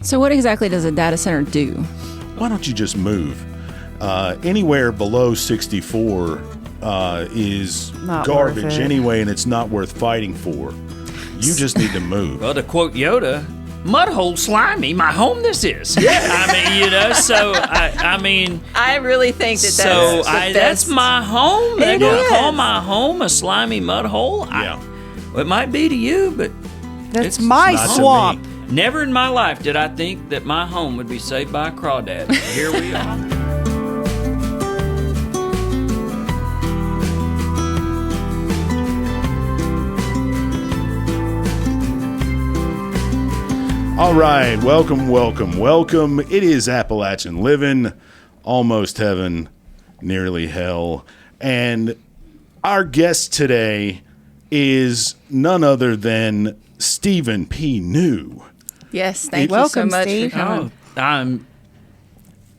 So what exactly does a data center do? Why don't you just move? Anywhere below 64 is Not garbage worth it. anyway, and it's not worth fighting for. You just need to move. Well, to quote Yoda, mudhole slimy, my home this is. I mean, so, I mean... I really think that So, that's that's my home. They're It going to is. call my home a slimy mudhole? Yeah. Well, it might be to you, but That's it's my not to swamp. me. never in my life did I think that my home would be saved by a crawdad. Here we are. All right, welcome. It is Appalachian Living, almost heaven, nearly hell. And our guest today is none other than Stephen P. New. Yes, thank Welcome, you so much Steve. for coming.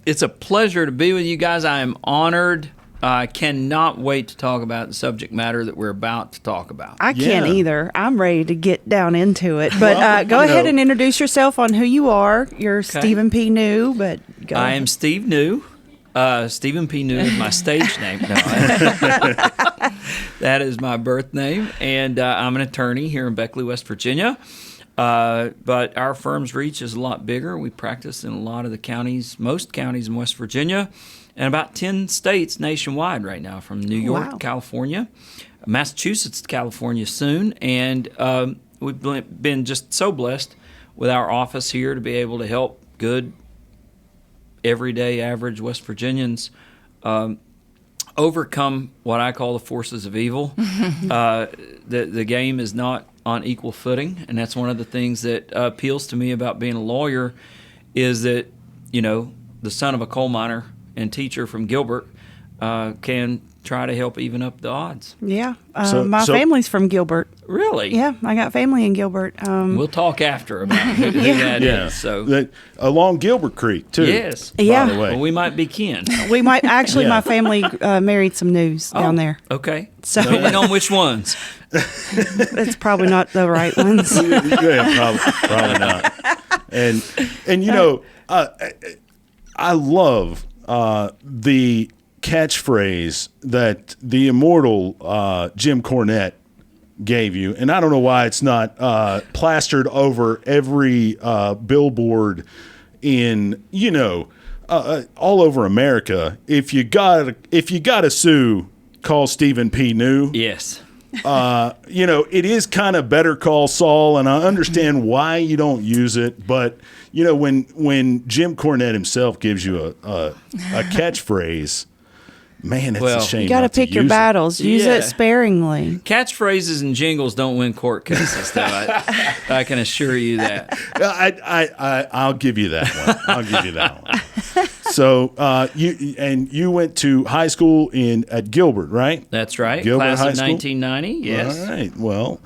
It's a pleasure to be with you guys. I am honored. I cannot wait to talk about the subject matter that we're about to talk about. I can't Yeah. either. I'm ready to get down into it. But Well, go you ahead know- and introduce yourself on who you are. You're Stephen P. New, but go I ahead. am Steve New. Stephen P. New is my stage name. No, that is my birth name, and I'm an attorney here in Beckley, West Virginia. But our firm's reach is a lot bigger. We practice in a lot of the counties, most counties in West Virginia, and about 10 states nationwide right now, from New York Wow. to California, Massachusetts to California soon. And we've been just so blessed with our office here to be able to help good, everyday, average West Virginians overcome what I call the forces of evil. The game is not on equal footing, and that's one of the things that appeals to me about being a lawyer is that, you know, the son of a coal miner and teacher from Gilbert can try to help even up the odds. Yeah. So- my so- family's from Gilbert. Really? Yeah, I got family in Gilbert. We'll talk after about who that is. Yeah. So, Along Gilbert Creek, too. yes. Yeah. By the way. Well, we might be kin. We might actually, Yeah. my family married some news down there. Okay. So- Depending on which ones. It's probably not the right ones. Yeah, probably not. And you know, I love the catchphrase that the immortal Jim Cornette gave you, and I don't know why it's not plastered over every billboard in all over America. If you got to sue, call Stephen P. New. Yes. It is kind of Better Call Saul, and I understand why you don't use it. But when Jim Cornette himself gives you a catchphrase, man, it's Well, a shame. You got to not pick your use it. battles. Use Yeah. it sparingly. Catchphrases and jingles don't win court cases, though. I can assure you that. I'll give you that one. I'll give you that one. So you went to high school at Gilbert, right? That's right. Gilbert Class High of School? 1990, yes. All right. Well,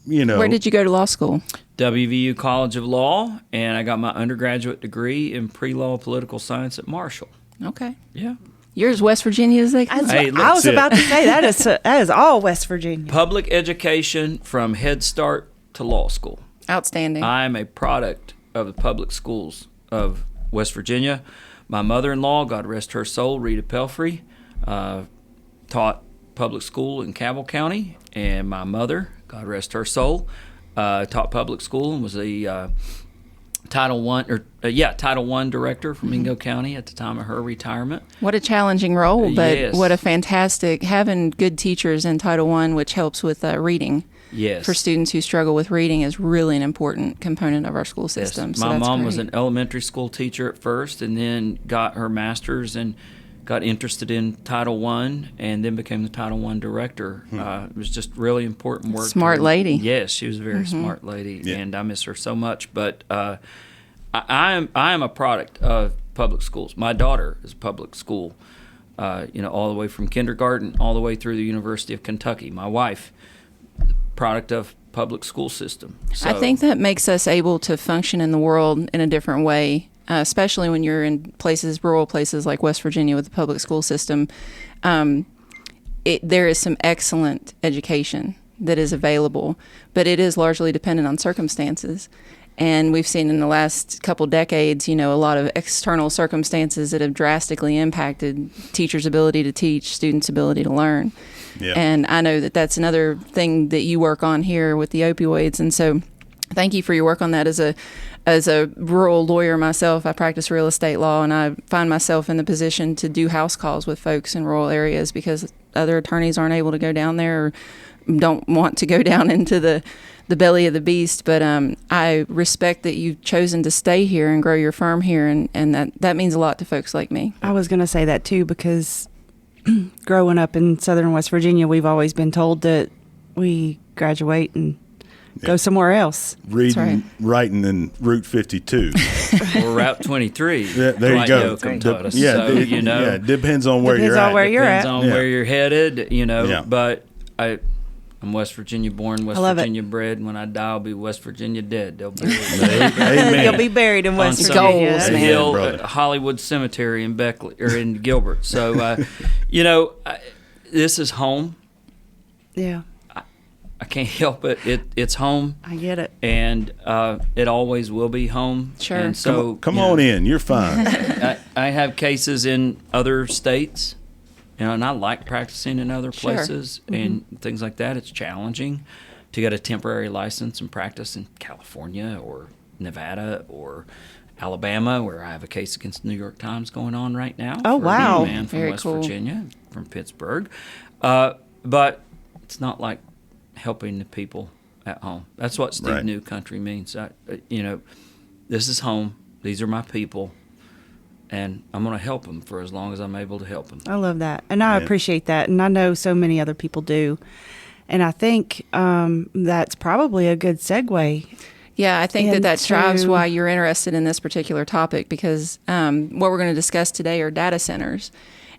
Where did you go to law school? WVU College of Law, and I got my undergraduate degree in pre-law political science at Marshall. Okay. Yeah. You're as West Virginia as they come. Hey, I was that's it. about to say that is all West Virginia. Public education from Head Start to law school. Outstanding. I am a product of the public schools of West Virginia. My mother-in-law, God rest her soul, Rita Pelfrey, taught public school in Cabell County, and my mother, God rest her soul, taught public school and was a Title I director from Mingo County at the time of her retirement. What a challenging role, but Yes. what a fantastic, having good teachers in Title I, which helps with reading. Yes. For students who struggle with reading is really an important component of our school system. Yes. So My that's mom was great. an elementary school teacher at first, and then got her master's and got interested in Title I, and then became the Title I director. It was just really important work. Smart lady. Yes, she was a very smart lady, Yeah. and I miss her so much. But I am a product of public schools. My daughter is a public school, all the way from kindergarten all the way through the University of Kentucky. My wife, product of public school system. So, I think that makes us able to function in the world in a different way, especially when you're in rural places like West Virginia with the public school system. There is some excellent education that is available, but it is largely dependent on circumstances. And we've seen in the last couple decades, a lot of external circumstances that have drastically impacted teachers' ability to teach, students' ability to learn. Yeah. And I know that that's another thing that you work on here with the opioids. And so thank you for your work on that. As a rural lawyer myself, I practice real estate law, and I find myself in the position to do house calls with folks in rural areas because other attorneys aren't able to go down there or don't want to go down into the belly of the beast. But I respect that you've chosen to stay here and grow your firm here, and that means a lot to folks like me. I was going to say that too, because growing up in southern West Virginia, we've always been told that we graduate and go somewhere else. Reading, writing, and Route 52. Or Route 23. Yeah, there you go. Taught us. Yeah, So, it depends on where Depends you're on at. where you're depends at. on where you're headed, Yeah. But I'm West Virginia born, West I love it. Virginia bred. And when I die, I'll be West Virginia dead. They'll bury me Amen. You'll be buried in West on some Virginia. goals, man. hill Brother. at Hollywood Cemetery in Beckley or in Gilbert. So, this is home. Yeah, I can't help it. It's home, I get it. and it always will be home. Sure. And so, Come on in. You're fine. I have cases in other states, and I like practicing in other Sure. places and things like that. It's challenging to get a temporary license and practice in California or Nevada or Alabama, where I have a case against the New York Times going on right now. Oh, for wow. A man from Very West cool. Virginia, from Pittsburgh. But it's not like helping the people at home. That's what Steve Right. New Country means. This is home. These are my people. And I'm going to help them for as long as I'm able to help them. I love that. And I Yeah. appreciate that. And I know so many other people do. And I think that's probably a good segue. Yeah, I think that drives into- why you're interested in this particular topic, because what we're going to discuss today are data centers.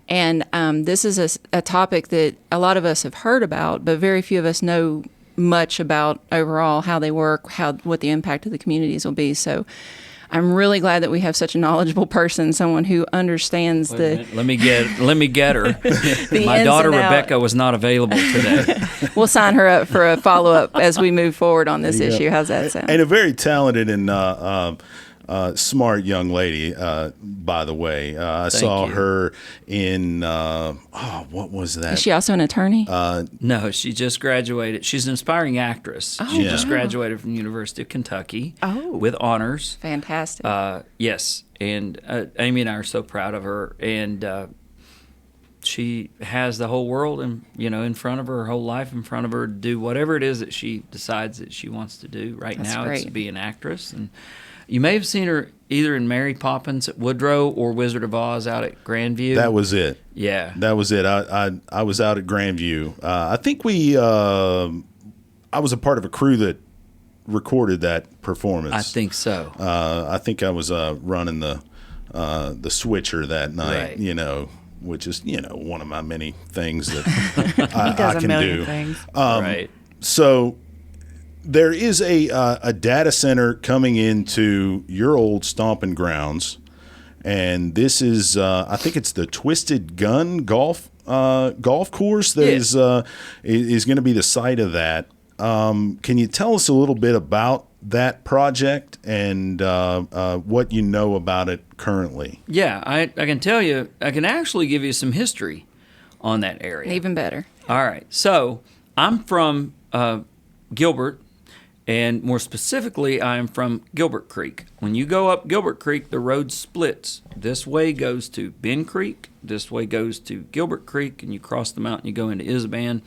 And this is a topic that a lot of us have heard about, but very few of us know much about overall how they work, what the impact of the communities will be. So I'm really glad that we have such a knowledgeable person, someone who understands Wait a minute. Let me get her. The My ins daughter and out. Rebecca was not available today. We'll sign her up for a follow-up as we move forward on this issue. How's that sound? And a very talented and smart young lady, by the way. I saw you. her in, what was that? Is she also an attorney? No, she just graduated. She's an aspiring actress. She Yeah. just graduated from the University of Kentucky Oh. with honors. Fantastic. Yes, and Amy and I are so proud of her, and she has the whole world in front of her whole life in front of her to do whatever it is that she decides that she wants to do. Right That's now, it's to great. be an actress, and you may have seen her either in Mary Poppins at Woodrow or Wizard of Oz out at Grandview. That was it. Yeah. That was it. I was out at Grandview. I think I was a part of a crew that recorded that performance. I think so. I think I was running the switcher that night. Right. Which is one of my many things that I Does a can million do. things. Right. So there is a data center coming into your old stomping grounds, and this is I think it's the Twisted Gun golf course that is going to be the site of that. Can you tell us a little bit about that project and what you know about it currently? Yeah, I can tell you, I can actually give you some history on that area. Even better. All right. So I'm from Gilbert, and more specifically, I'm from Gilbert Creek. When you go up Gilbert Creek, the road splits. This way goes to Bend Creek. This way goes to Gilbert Creek, and you cross the mountain, you go into Isaban,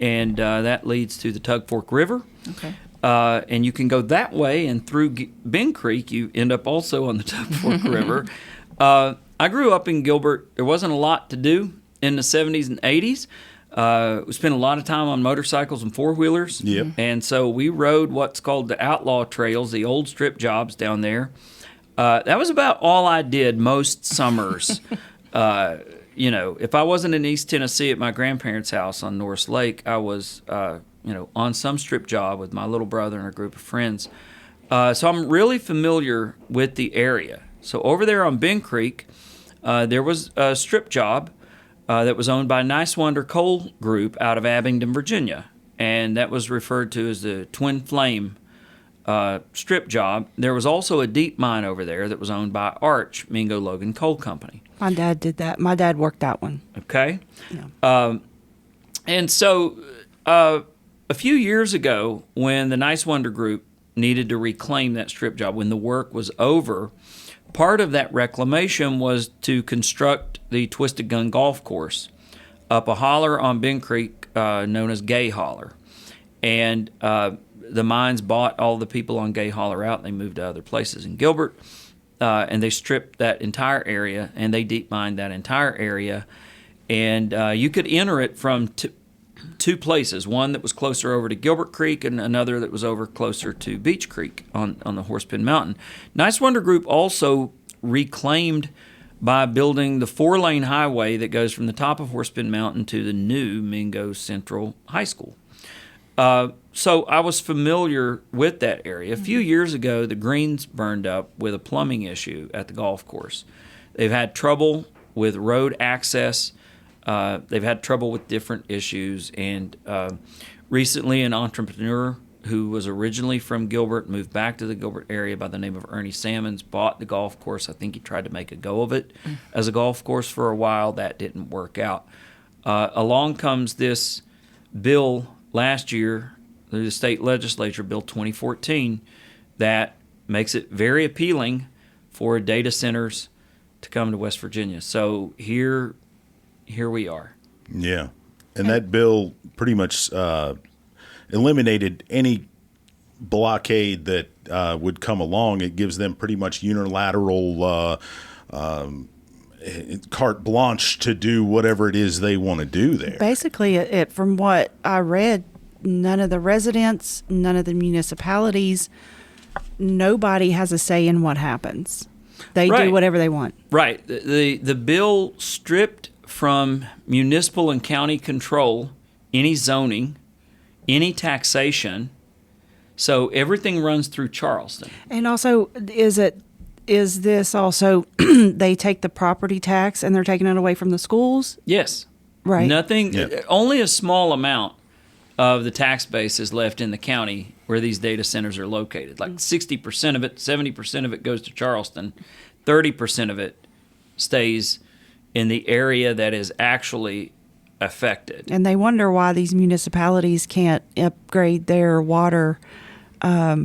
and that leads to the Tug Fork River. Okay. And you can go that way, and through Bend Creek, you end up also on the Tug Fork River. I grew up in Gilbert. There wasn't a lot to do in the 70s and 80s. We spent a lot of time on motorcycles and four-wheelers. Yep. And so we rode what's called the outlaw trails, the old strip jobs down there. That was about all I did most summers. If I wasn't in East Tennessee at my grandparents' house on Norris Lake, I was, on some strip job with my little brother and a group of friends. So I'm really familiar with the area. So over there on Bend Creek, there was a strip job that was owned by Nice Wonder Coal Group out of Abingdon, Virginia. And that was referred to as the Twin Flame strip job. There was also a deep mine over there that was owned by Arch Mingo Logan Coal Company. My dad did that. My dad worked that one. Okay. Yeah. And so a few years ago, when the Nice Wonder Group needed to reclaim that strip job, when the work was over, part of that reclamation was to construct the Twisted Gun Golf Course up a holler on Bend Creek known as Gay Holler. And the mines bought all the people on Gay Holler out, and they moved to other places in Gilbert. And they stripped that entire area, and they deep mined that entire area. And you could enter it from two places, one that was closer over to Gilbert Creek and another that was over closer to Beach Creek on the Horsepin Mountain. Nice Wonder Group also reclaimed by building the 4-lane highway that goes from the top of Horsepin Mountain to the new Mingo Central High School. So I was familiar with that area. A few years ago, the greens burned up with a plumbing issue at the golf course. They've had trouble with road access. They've had trouble with different issues. And recently, an entrepreneur who was originally from Gilbert moved back to the Gilbert area by the name of Ernie Sammons, bought the golf course. I think he tried to make a go of it as a golf course for a while. That didn't work out. Along comes this bill last year through the state legislature, Bill 2014, that makes it very appealing for data centers to come to West Virginia. So here we are. Yeah. And that bill pretty much eliminated any blockade that would come along. It gives them pretty much unilateral carte blanche to do whatever it is they want to do there. Basically, from what I read, none of the residents, none of the municipalities, nobody has a say in what happens. They do whatever they want. Right. The bill stripped from municipal and county control any zoning, any taxation. So everything runs through Charleston. And also, is this also they take the property tax and they're taking it away from the schools? Yes. Right. Nothing. Yep. Only a small amount of the tax base is left in the county where these data centers are located. Like 60% of it, 70% of it goes to Charleston. 30% of it stays in the area that is actually affected. And they wonder why these municipalities can't upgrade their water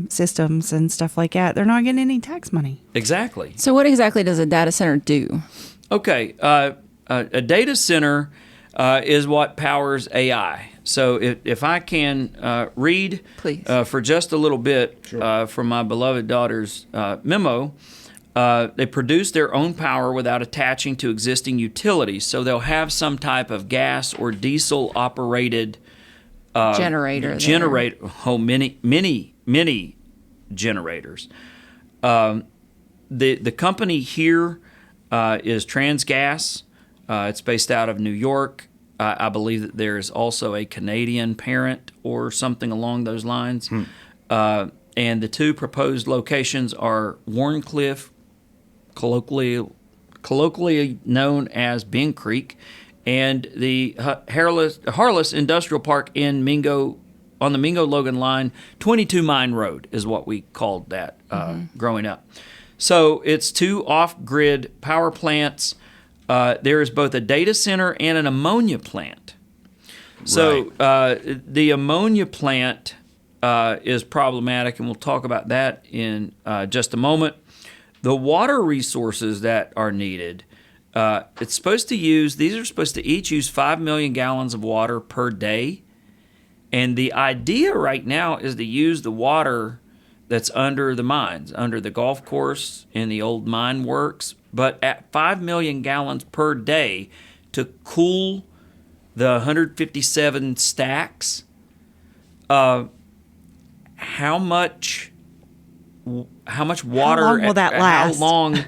systems and stuff like that. They're not getting any tax money. Exactly. So what exactly does a data center do? Okay. A data center is what powers AI. So if I can read Please. For just a little bit from my beloved daughter's memo, they produce their own power without attaching to existing utilities. So they'll have some type of gas or diesel operated Generator. Many generators. The company here is Transgas. It's based out of New York. I believe that there is also a Canadian parent or something along those lines. And the two proposed locations are Warncliffe, colloquially known as Bend Creek, and the Harless Industrial Park in Mingo, on the Mingo-Logan line. 22 Mine Road is what we called that growing up. So it's two off-grid power plants. There is both a data center and an ammonia plant. So the ammonia plant is problematic, and we'll talk about that in just a moment. The water resources that are needed, these are supposed to each use 5 million gallons of water per day. And the idea right now is to use the water that's under the mines, under the golf course in the old mine works, but at 5 million gallons per day to cool the 157 stacks. How much water? How long will that last? How long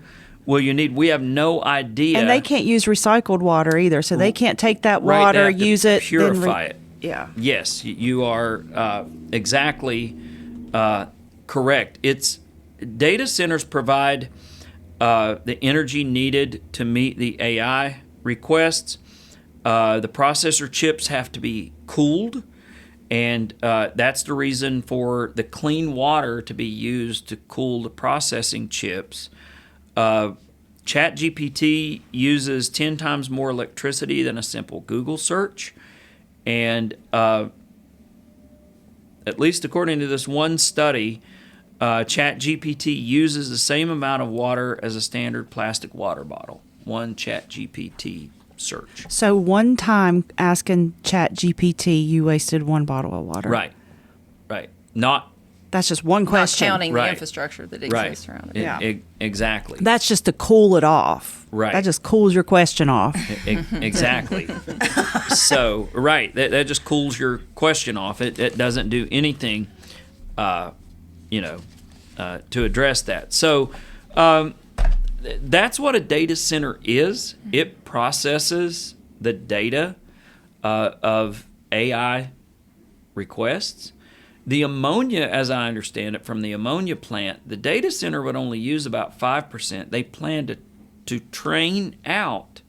will you need? We have no idea. And they can't use recycled water either, so they can't take that water, they have to use it, purify it. Yeah. Yes, you are exactly correct. It's data centers provide the energy needed to meet the AI requests. The processor chips have to be cooled, And that's the reason for the clean water to be used to cool the processing chips. ChatGPT uses 10 times more electricity than a simple Google search. And at least according to this one study, ChatGPT uses the same amount of water as a standard plastic water bottle. One ChatGPT search. So one time asking ChatGPT, you wasted one bottle of water. Right. Not That's just one question. Not counting Right. the infrastructure that exists around it. Yeah. Exactly. That's just to cool it off. Right. That just cools your question off. Exactly. So, that just cools your question off. It doesn't do anything, to address that. So, that's what a data center is. It processes the data of AI requests. The ammonia, as I understand it, from the ammonia plant, the data center would only use about 5%. They plan to train out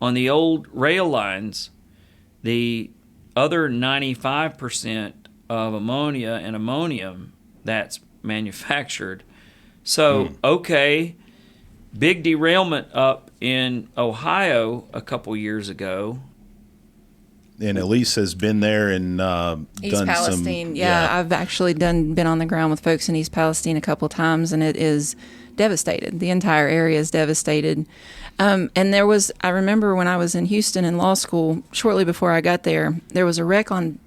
on the old rail lines the other 95% of ammonia and ammonium that's manufactured. So, okay, big derailment up in Ohio a couple years ago. And Elise has been there and East done Palestine. some. Yeah, I've actually been on the ground with folks in East Palestine a couple times, and it is devastated. The entire area is devastated. And I remember when I was in Houston in law school, shortly before I got there, there was a wreck in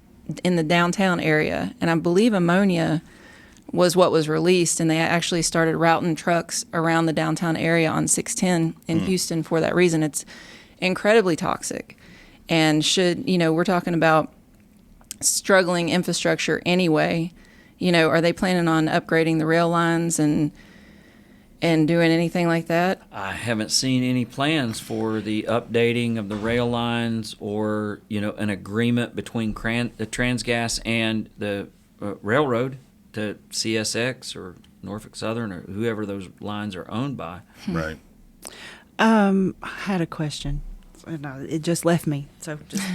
the downtown area, and I believe ammonia was what was released, and they actually started routing trucks around the downtown area on 610 in Houston for that reason. It's incredibly toxic. And we're talking about struggling infrastructure anyway. Are they planning on upgrading the rail lines and doing anything like that? I haven't seen any plans for the updating of the rail lines or, an agreement between the Transgas and the railroad to CSX or Norfolk Southern or whoever those lines are owned by. Right. I had a question. No, it just left me.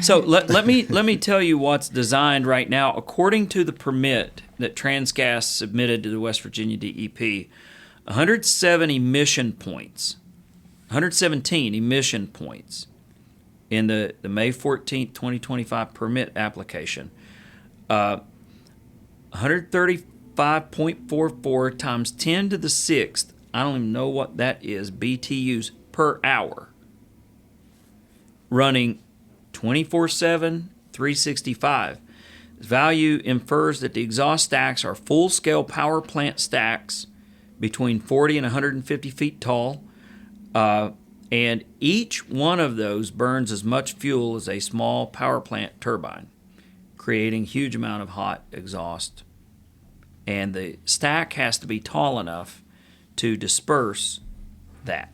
So let me tell you what's designed right now. According to the permit that Transgas submitted to the West Virginia DEP, 117 emission points in the May 14th, 2025 permit application. 135.44 times 10 to the 6th, I don't even know what that is, BTUs per hour. Running 24/7, 365. This value infers that the exhaust stacks are full-scale power plant stacks between 40 and 150 feet tall, and each one of those burns as much fuel as a small power plant turbine, creating a huge amount of hot exhaust. And the stack has to be tall enough to disperse that.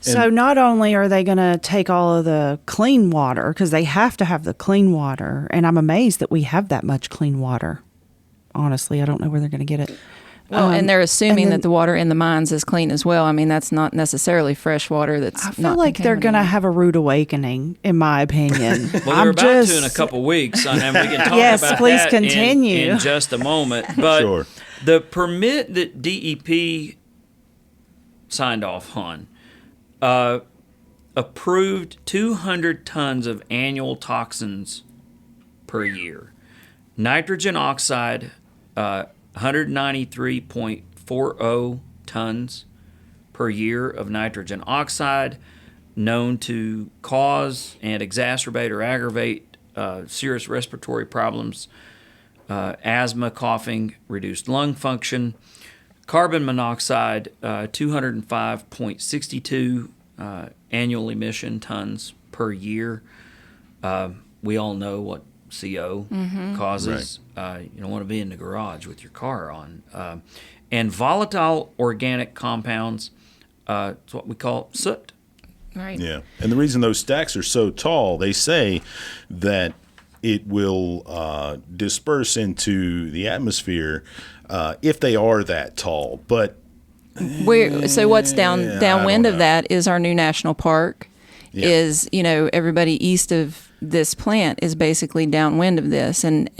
So not only are they going to take all of the clean water, because they have to have the clean water, and I'm amazed that we have that much clean water. Honestly, I don't know where they're going to get it. Well, and they're assuming that the water in the mines is clean as well. I mean, that's not necessarily fresh water. I feel like they're going to have a rude awakening, in my opinion. Well, they're about to in a couple weeks, and we can talk Yes, about please that continue. in just a moment. But Sure. the permit that DEP signed off on approved 200 tons of annual toxins per year. Nitrogen oxide, 193.40 tons per year of nitrogen oxide, known to cause and exacerbate or aggravate serious respiratory problems, asthma, coughing, reduced lung function. Carbon monoxide, 205.62 annual emission tons per year. We all know what CO causes. Right. You don't want to be in the garage with your car on. And volatile organic compounds, it's what we call soot. Right. Yeah. And the reason those stacks are so tall, they say that it will disperse into the atmosphere if they are that tall. But So what's downwind of that is our new national park. Yeah. Is everybody east of this plant is basically downwind of this. And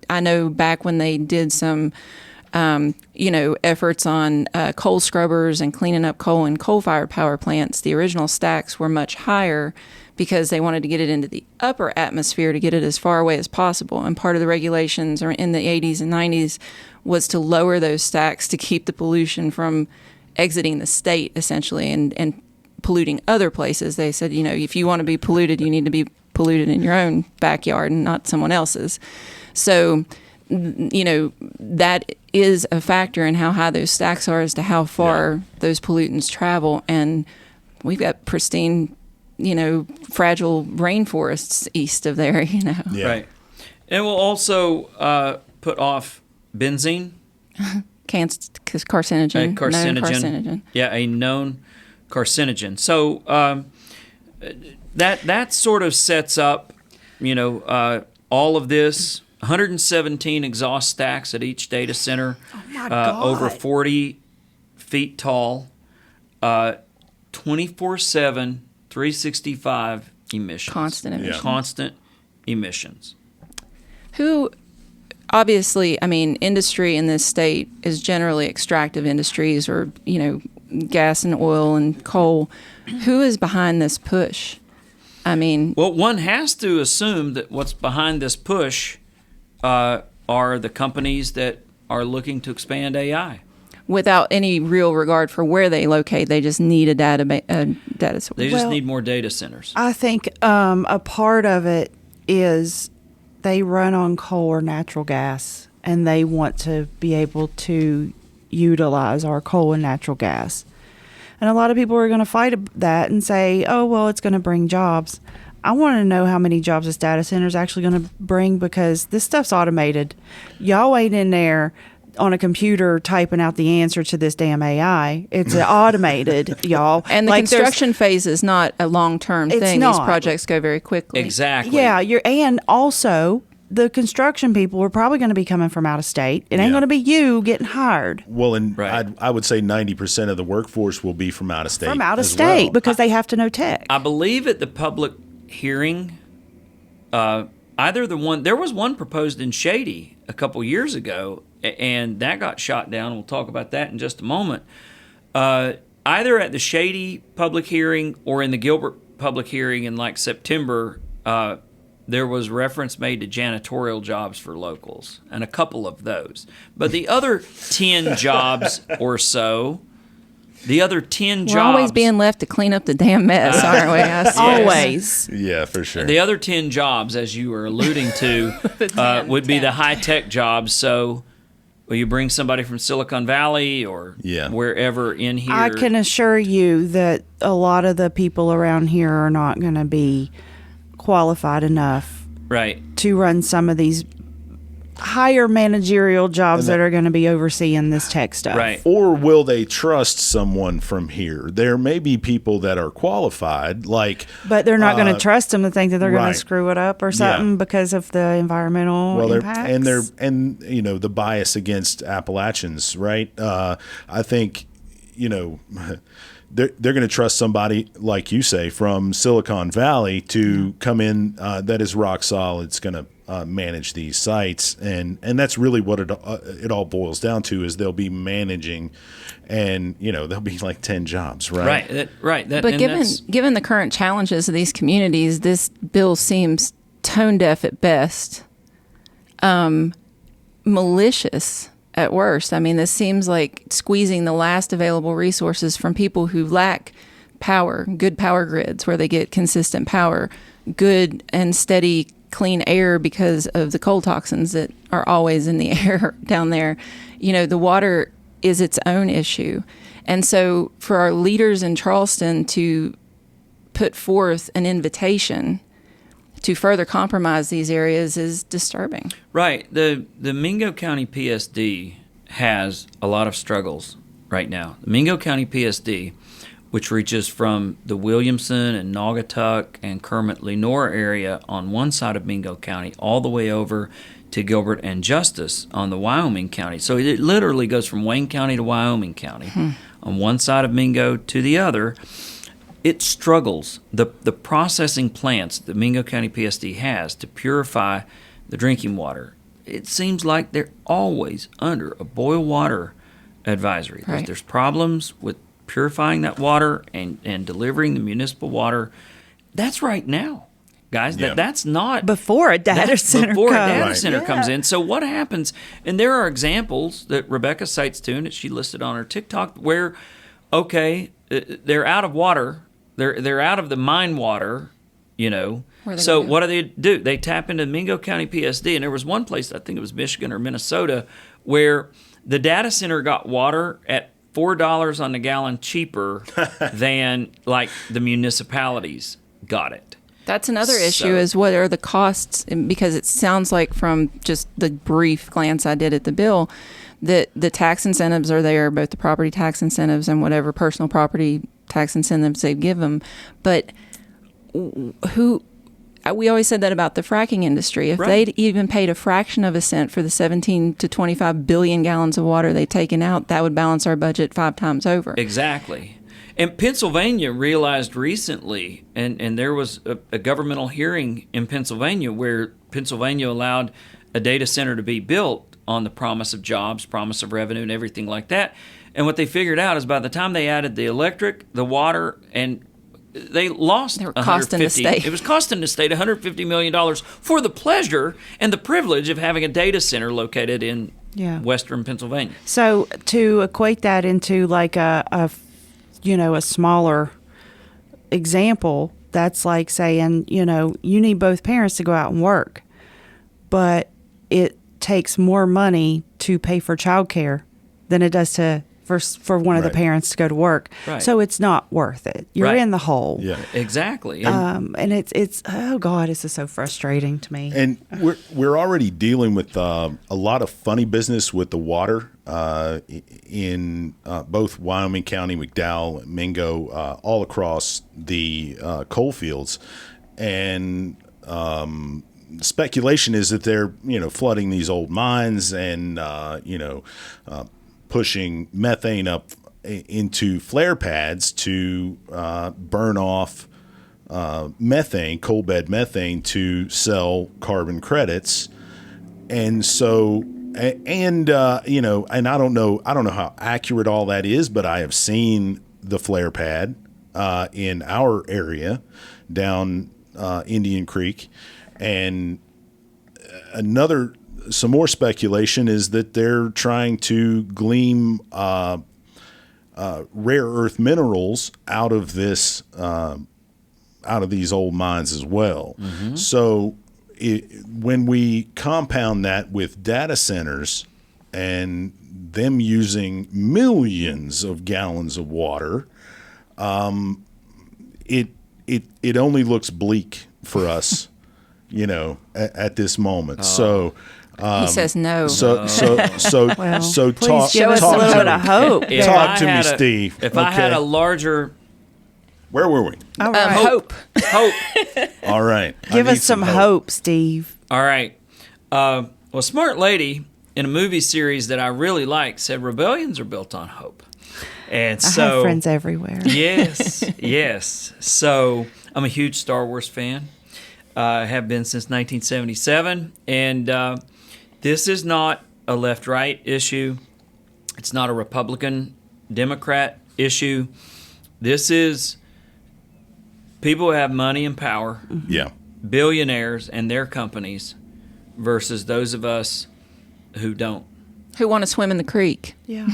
I know back when they did some, efforts on coal scrubbers and cleaning up coal and coal-fired power plants, the original stacks were much higher because they wanted to get it into the upper atmosphere to get it as far away as possible. And part of the regulations in the 80s and 90s was to lower those stacks to keep the pollution from exiting the state, essentially, and polluting other places. They said, if you want to be polluted, you need to be polluted in your own backyard and not someone else's. So, that is a factor in how high those stacks are as to how far those pollutants travel. And we've got pristine, fragile rainforests east of there, Yeah. Right. And we'll also put off benzene. Carcinogen. A carcinogen. Known carcinogen. Yeah, a known carcinogen. So that sort of sets up, all of this. 117 exhaust stacks at each data center, over 40 feet tall, 24/7, 365 emissions. Constant emissions. Constant emissions. Who, obviously, industry in this state is generally extractive industries or, gas and oil and coal. Who is behind this push? Well, one has to assume that what's behind this push are the companies that are looking to expand AI. Without any real regard for where they locate, they just need a data source. They just need more data centers. I think a part of it is they run on coal or natural gas, and they want to be able to utilize our coal and natural gas. And a lot of people are going to fight that and say, oh, well, it's going to bring jobs. I want to know how many jobs this data center is actually going to bring, because this stuff's automated. Y'all ain't in there on a computer typing out the answer to this damn AI. It's automated, y'all. And the construction phase is not a long-term thing. Not. These projects go very quickly. Exactly. Yeah, and also the construction people are probably going to be coming from out of state. It ain't going to be you getting hired. Well, and Right. I would say 90% of the workforce will be from out of state. From out of as state well. because they have to know tech. I believe at the public hearing, there was one proposed in Shady a couple years ago, and that got shot down. We'll talk about that in just a moment. Either at the Shady public hearing or in the Gilbert public hearing in September, there was reference made to janitorial jobs for locals, and a couple of those. But the other 10 jobs or so, We're always being left to clean up the damn mess, aren't we? Always. Yeah, for sure. The other 10 jobs, as you were alluding to, would be the high-tech jobs. So will you bring somebody from Silicon Valley or wherever in here? I can assure you that a lot of the people around here are not going to be qualified enough to run some of these higher managerial jobs that are going to be overseeing this tech stuff. Right. Or will they trust someone from here? There may be people that are qualified, but they're not going to trust them to think that they're going to screw it up or something because of the environmental impacts. And the bias against Appalachians, right? I think, they're going to trust somebody, like you say, from Silicon Valley to come in that is rock solid. It's going to manage these sites, and that's really what it all boils down to. Is they'll be managing, and there'll be 10 jobs, right? Right. But given the current challenges of these communities, this bill seems tone deaf at best, malicious at worst. This seems like squeezing the last available resources from people who lack power, good power grids where they get consistent power, good and steady clean air because of the coal toxins that are always in the air down there. The water is its own issue. And so for our leaders in Charleston to put forth an invitation to further compromise these areas is disturbing. Right. The Mingo County PSD has a lot of struggles right now. The Mingo County PSD, which reaches from the Williamson and Naugatuck and Kermit-Lenore area on one side of Mingo County all the way over to Gilbert and Justice on the Wyoming County. So it literally goes from Wayne County to Wyoming County on one side of Mingo to the other. it struggles. The processing plants that Mingo County PSD has to purify the drinking water, it seems like they're always under a boil water advisory. Right. There's problems with purifying that water and delivering the municipal water. That's right now, guys. Yeah. That's not Before a data center before comes. a data Right. center comes in. So what happens? And there are examples that Rebecca cites too, and that she listed on her TikTok, where they're out of water. They're out of the mine water, Where they So go? what do? They tap into Mingo County PSD, and there was one place, I think it was Michigan or Minnesota, where the data center got water at $4 on the gallon cheaper than like the municipalities got it. That's another So- issue is what are the costs? And because it sounds like from just the brief glance I did at the bill that the tax incentives are there, both the property tax incentives and whatever personal property tax incentives they give them. But we always said that about the fracking industry. If Right. they'd even paid a fraction of a cent for the 17 to 25 billion gallons of water they've taken out, that would balance our budget 5 times over. Exactly. And Pennsylvania realized recently, and there was a governmental hearing in Pennsylvania where Pennsylvania allowed a data center to be built on the promise of jobs, promise of revenue, and everything like that. And what they figured out is by the time they added the electric, the water, and they lost. They were costing the state. It was costing the state $150 million for the pleasure and the privilege of having a data center located in Western Pennsylvania. So to equate that into like a smaller example, that's like saying, you need both parents to go out and work, but it takes more money to pay for childcare than it does for one of the Right. parents to go to work. Right. So it's not worth it. You're Right. in the hole. Yeah. Exactly. And it's oh God, this is so frustrating to me. And we're already dealing with a lot of funny business with the water in both Wyoming County, McDowell, Mingo, all across the coal fields, and speculation is that they're flooding these old mines and pushing methane up into flare pads to burn off methane, coal bed methane, to sell carbon credits. And so, and I don't know how accurate all that is, but I have seen the flare pad in our area down Indian Creek. And some more speculation is that they're trying to glean rare earth minerals out of these old mines as well. Mm-hmm. So when we compound that with data centers and them using millions of gallons of water, it only looks bleak for us, at this moment. So. He says no. Well, Talk. give us a little bit of hope. Talk to me, Steve. If I had a larger Where were we? All right. Hope. All right. Give I need us some hope, Steve. All right. Well, a smart lady in a movie series that I really like said rebellions are built on hope. And I so have friends everywhere. Yes. So I'm a huge Star Wars fan. Have been since 1977. And this is not a left-right issue. It's not a Republican-Democrat issue. This is people who have money and power, Yeah. billionaires and their companies, versus those of us who don't. Who want to swim in the creek, Yeah.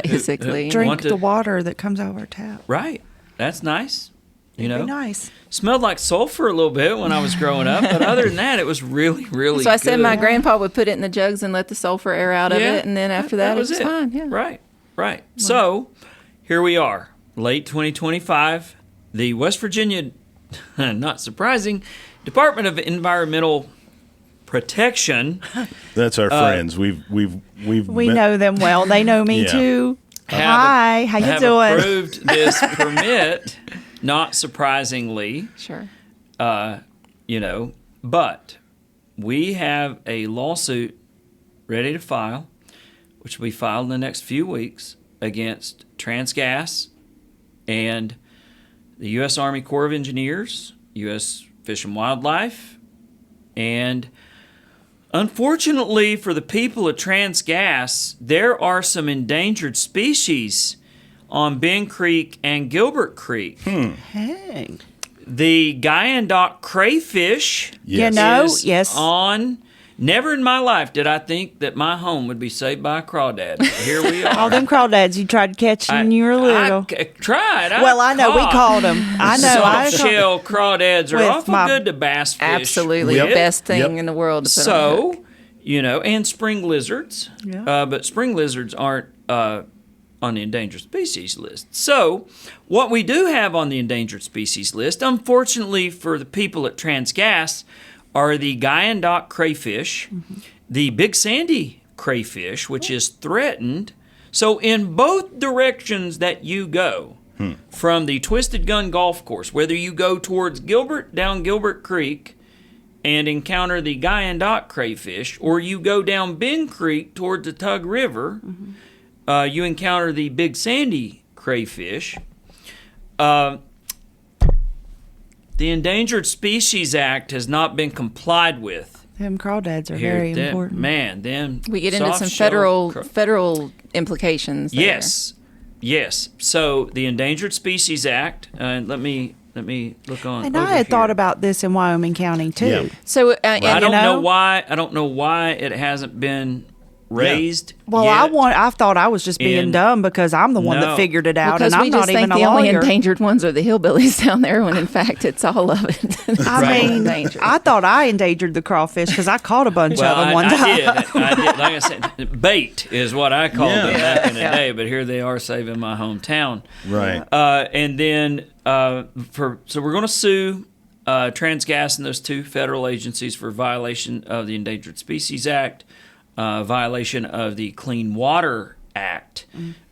basically. Drink Drink the water that comes out of our tap. Right. That's nice. It'd be nice. Smelled like sulfur a little bit when I was growing up, but other than that, it was really, really So I good. said my grandpa would put it in the jugs and let the sulfur air out of it, and then after that, it was fine. Yeah. Right. So here we are, late 2025. The West Virginia, not surprising, Department of Environmental Protection That's our friends. We know them well. They know me Yeah. too. Hi, how you have doing? approved this permit. Not surprisingly, Sure. but we have a lawsuit ready to file, which will be filed in the next few weeks against Transgas and the U.S. Army Corps of Engineers, U.S. Fish and Wildlife, and unfortunately for the people of Transgas, there are some endangered species on Bend Creek and Gilbert Creek. Hey. The Guyandotte crayfish Yes. is on. Never in my life did I think that my home would be saved by a crawdad. Here we are. All them crawdads you tried to catch when you were little. I tried. Well, I know we caught caught them. I know. I Soft shell crawdads are With awful my- good to bass fish. Absolutely Yep. the best thing Yep. in the world to put on a hook. So, and spring lizards. Yeah. But spring lizards aren't on the endangered species list. So, what we do have on the endangered species list, unfortunately for the people at Transgas, are the Guyandotte crayfish, the big sandy crayfish, which is threatened. So, in both directions that you go, from the Twisted Gun Golf Course, whether you go towards Gilbert, down Gilbert Creek, and encounter the Guyandotte crayfish, or you go down Bend Creek towards the Tug River, you encounter the big sandy crayfish. The Endangered Species Act has not been complied with. Them crawdads are Here, very them- important. Man, them We get into some soft-shell federal implications there. Yes. So the Endangered Species Act, and let me look on. And over I had thought here. about this in Wyoming County too. Yeah. So I and, don't know know? why. I don't know why it hasn't been raised. Well, yet. I thought I was just being And- dumb because I'm the one No. that figured it out, because and we I'm just not even think a the only lawyer. endangered ones are the hillbillies down there, when in fact it's all of it. It's all I mean, endangered. I thought I endangered the crawfish because I caught a bunch Well, of them one I time. did. I did. Like I said, bait is what I called Yeah. them back in the day. But here they are saving my hometown. Right. And then so we're going to sue Transgas and those two federal agencies for violation of the Endangered Species Act, violation of the Clean Water Act,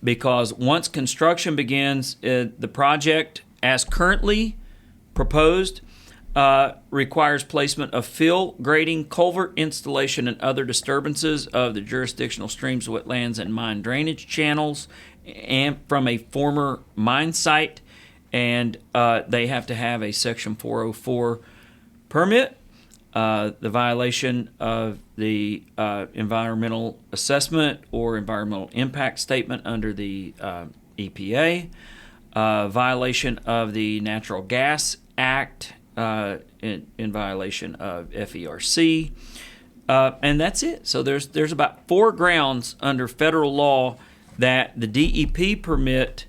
because once construction begins, the project, as currently proposed, requires placement of fill, grading, culvert installation, and other disturbances of the jurisdictional streams, wetlands, and mine drainage channels, and from a former mine site, and they have to have a Section 404 permit. The violation of the environmental assessment or environmental impact statement under the EPA, violation of the Natural Gas Act in violation of FERC, and that's it. So there's about 4 grounds under federal law that the DEP permit,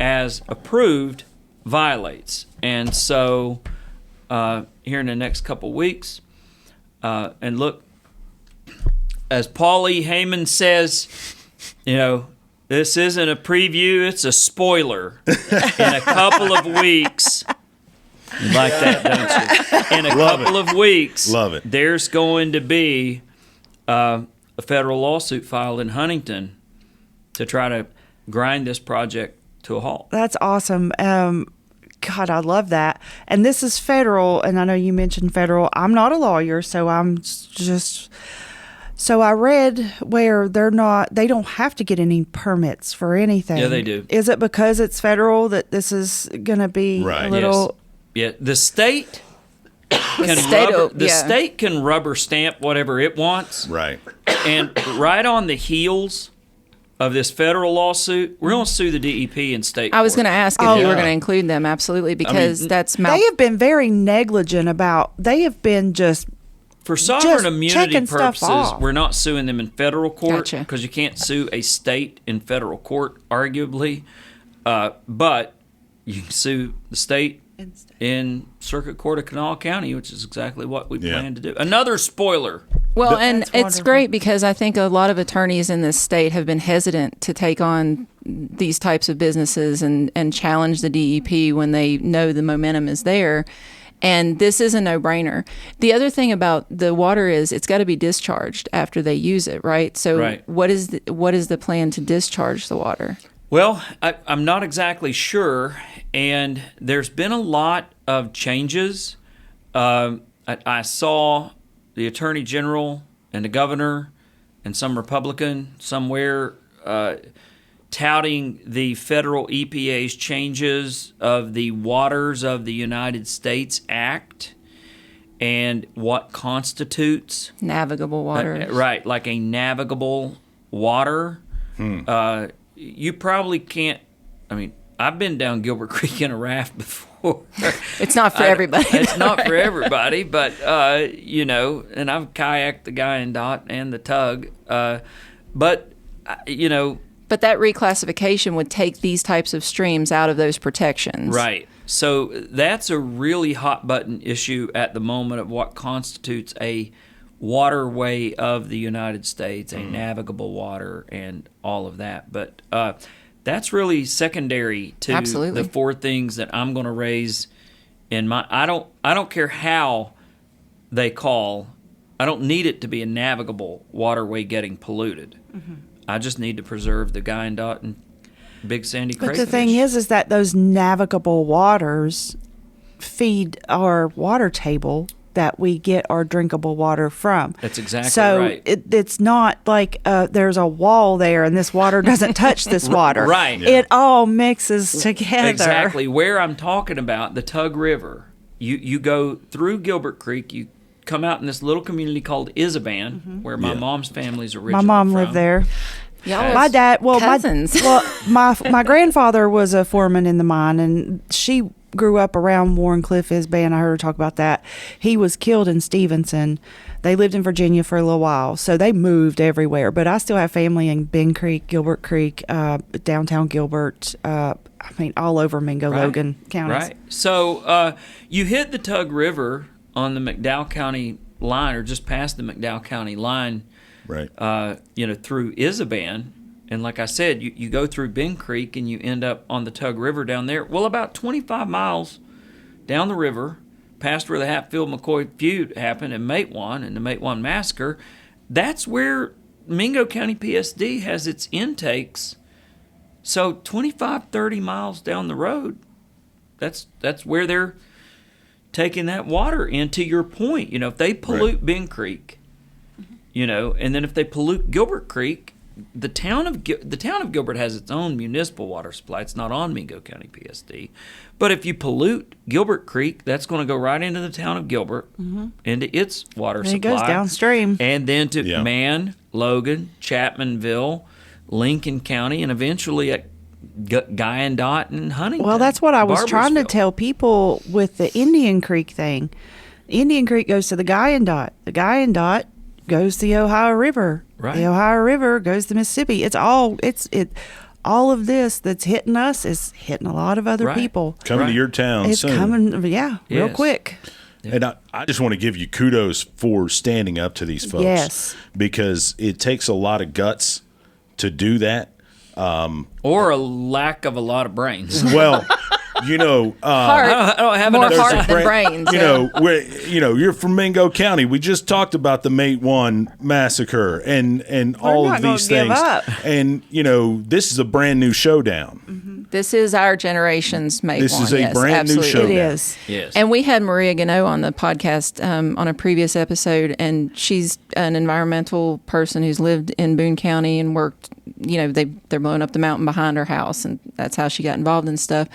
as approved, violates. And so here in the next couple weeks, and look, as Paul E. Heyman says, this isn't a preview, it's a spoiler. In a couple of weeks, you like that, don't you? In a couple of weeks, Love it. there's going to be a federal lawsuit filed in Huntington to try to grind this project to a halt. That's awesome. God, I love that. And this is federal, and I know you mentioned federal. I'm not a lawyer, so I'm just. So I read where they don't have to get any permits for anything. Yeah, they do. Is it because it's federal that this is going to be Right. a little? Yeah, the state can state can rubber stamp whatever it wants. Right. And right on the heels of this federal lawsuit, we're going to sue the DEP in state I was court. going to ask if you were going to include them, absolutely, because that's They have been very negligent about. They have been just. For sovereign just immunity checking stuff purposes, off. we're not suing them in federal court Gotcha. because you can't sue a state in federal court, arguably. But you can sue the state in Circuit Court of Kanawha County, which is exactly what we plan to do. Another spoiler. Well, and That's it's wonderful. great because I think a lot of attorneys in this state have been hesitant to take on these types of businesses and challenge the DEP when they know the momentum is there. And this is a no-brainer. The other thing about the water is it's got to be discharged after they use it, right? So Right. what is the plan to discharge the water? Well, I'm not exactly sure, and there's been a lot of changes. I saw the Attorney General and the Governor and some Republican somewhere touting the federal EPA's changes of the Waters of the United States Act and what constitutes Navigable water. right, like a navigable water. You probably can't. I mean, I've been down Gilbert Creek in a raft before. It's not for everybody. It's not for everybody, but and I've kayaked the Guyandotte and the tug, but But that reclassification would take these types of streams out of those protections. Right. So that's a really hot button issue at the moment of what constitutes a waterway of the United States, a navigable water, and all of that. But that's really secondary to Absolutely. the four things that I'm going to raise in my. I don't care how they call. I don't need it to be a navigable waterway getting polluted. I just need to preserve the Guyandotte and Big Sandy crayfish. But the thing is that those navigable waters feed our water table that we get our drinkable water from. That's exactly so right. It's not like there's a wall there and this water doesn't touch this water. Right. Yeah. It all mixes together. Exactly. Where I'm talking about, the Tug River, you go through Gilbert Creek, you come out in this little community called Isaban, where my mom's family's originally My mom from. lived there. Y'all My dad, cousins. my grandfather was a foreman in the mine, and she grew up around Warren Cliff Isban. I heard her talk about that. He was killed in Stevenson. They lived in Virginia for a little while, so they moved everywhere. But I still have family in Bend Creek, Gilbert Creek, downtown Gilbert. All over Mingo, Logan counties. Right. So you hit the Tug River on the McDowell County line, or just past the McDowell County line. Right. Through Isaban, and like I said, you go through Bend Creek and you end up on the Tug River down there. Well, about 25 miles down the river, past where the Hatfield-McCoy feud happened in Matewan and the Matewan massacre, that's where Mingo County PSD has its intakes. So 25, 30 miles down the road, that's where they're taking that water in. To your point, if they pollute Bend Creek, and then if they pollute Gilbert Creek, the town of Gilbert has its own municipal water supply. It's not on Mingo County PSD. But if you pollute Gilbert Creek, that's going to go right into the town of Gilbert, into its water And supply. it goes downstream. And then to Mann, Logan, Chapmanville, Lincoln County, and eventually at Guyandotte and Huntington. Well, that's what I was trying to Barbersville. tell people with the Indian Creek thing. Indian Creek goes to the Guyandotte. The Guyandotte goes to the Ohio River. Right. The Ohio River goes to Mississippi. All of this that's hitting us is hitting a lot of other Right. people. Coming to your town It's soon. coming, real Yes. quick. And I just want to give you kudos for standing up to these folks. Yes. Because it takes a lot of guts to do that. Or a lack of a lot of brains. Well, Heart. I don't have More enough heart time. than brains. You're from Mingo County. We just talked about the Matewan massacre and all not of gonna these give things. up. And this is a brand new showdown. This is our generation's mate. This is a yes, brand new absolutely. show. It Showdown. is. Yes. And we had Maria Gano on the podcast on a previous episode, and she's an environmental person who's lived in Boone County and worked. They're blowing up the mountain behind her house, and that's how she got involved in stuff.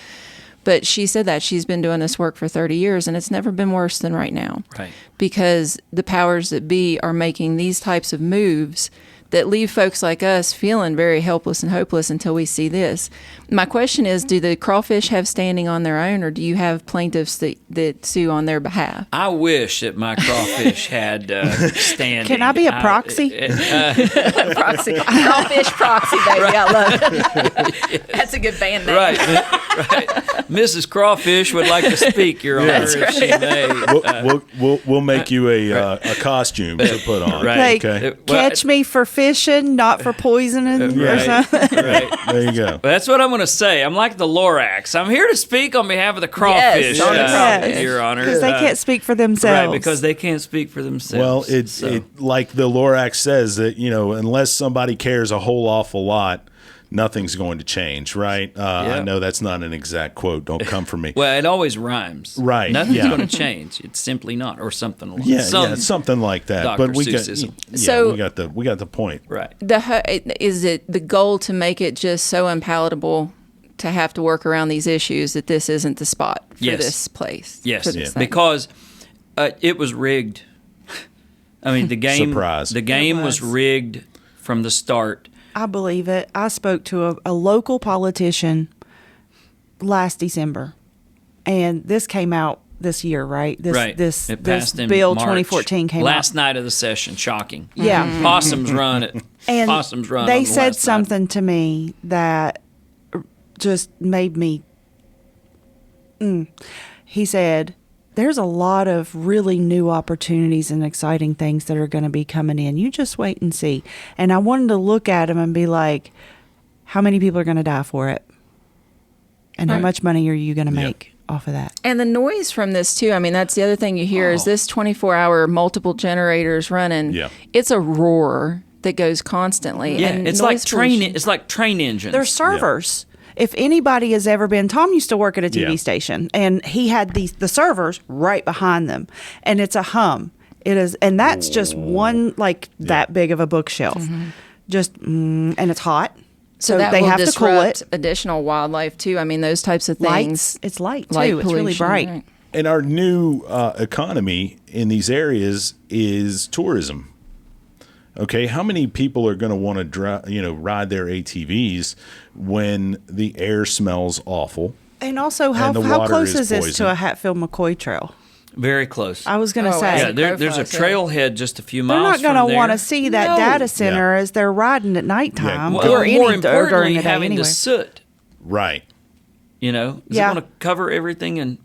But she said that she's been doing this work for 30 years, and it's never been worse than right now. Right. Because the powers that be are making these types of moves that leave folks like us feeling very helpless and hopeless until we see this. My question is, do the crawfish have standing on their own, or do you have plaintiffs that sue on their behalf? I wish that my crawfish had standing. Can I be a proxy? Proxy. Crawfish proxy, baby. I love it. That's a good band name. Right. Mrs. Crawfish would like to speak, Your Honor, That's if she may. We'll make you a costume to put on. Right. Okay. Catch me for fishing, not for poisoning or Right. something. Right. There you go. That's what I'm going to say. I'm like the Lorax. I'm here to speak on behalf of the crawfish, on the crawfish. Your Honor. Because they can't speak for themselves. Right, because they can't speak for themselves. Well, it like the Lorax says that unless somebody cares a whole awful lot nothing's going to change, right? I know that's not an exact quote. Don't come for me. Well, it always rhymes. Right, Nothing's yeah. going to change. It's simply not, or something like Something like that. Dr. But we Seussism. we got the point. Right. Is it the goal to make it just so unpalatable to have to work around these issues that this isn't the spot for this place? Yes, for this thing? because it was rigged. I mean, the game. Surprise. The game It was was. rigged from the start. I believe it. I spoke to a local politician last December, and this came out this year, right? This It this passed in bill March. 2014 came last out. night of the session. Shocking. Yeah. Possums run it. And Possums run. they on the said last night. something to me that just made me. He said, "There's a lot of really new opportunities and exciting things that are going to be coming in. You just wait and see." And I wanted to look at him and be like, "How many people are going to die for it? And how Right. much money are you going to Yeah. make off of that?" And the noise from this too. I mean, that's the other thing you hear is this 24-hour multiple generators running. Yeah. It's a roar that goes constantly. Yeah, and it's like noise train. pollution. It's like train engines. They're servers. If anybody has ever been, Tom used to work at a TV Yeah. station, and he had the servers right behind them, and it's a hum. It is, and that's just one that big of a bookshelf, just and it's hot, so that they will have to cool disrupt it. additional wildlife too. I mean, those types of things. Lights, it's light too. Light It's really pollution, bright. right. And our new economy in these areas is tourism. Okay, how many people are going to want to ride their ATVs when the air smells awful? And also, how And the how water close is is this poison. to a Hatfield McCoy trail? Very close. I was going to Oh, say. yeah, there's a profiles, yeah. trailhead just a few they're miles. not going to want to see that data center as they're riding at nighttime Well, or any more or importantly, during the day having anyway. the soot. Right. You know, is Yeah. it going to cover everything in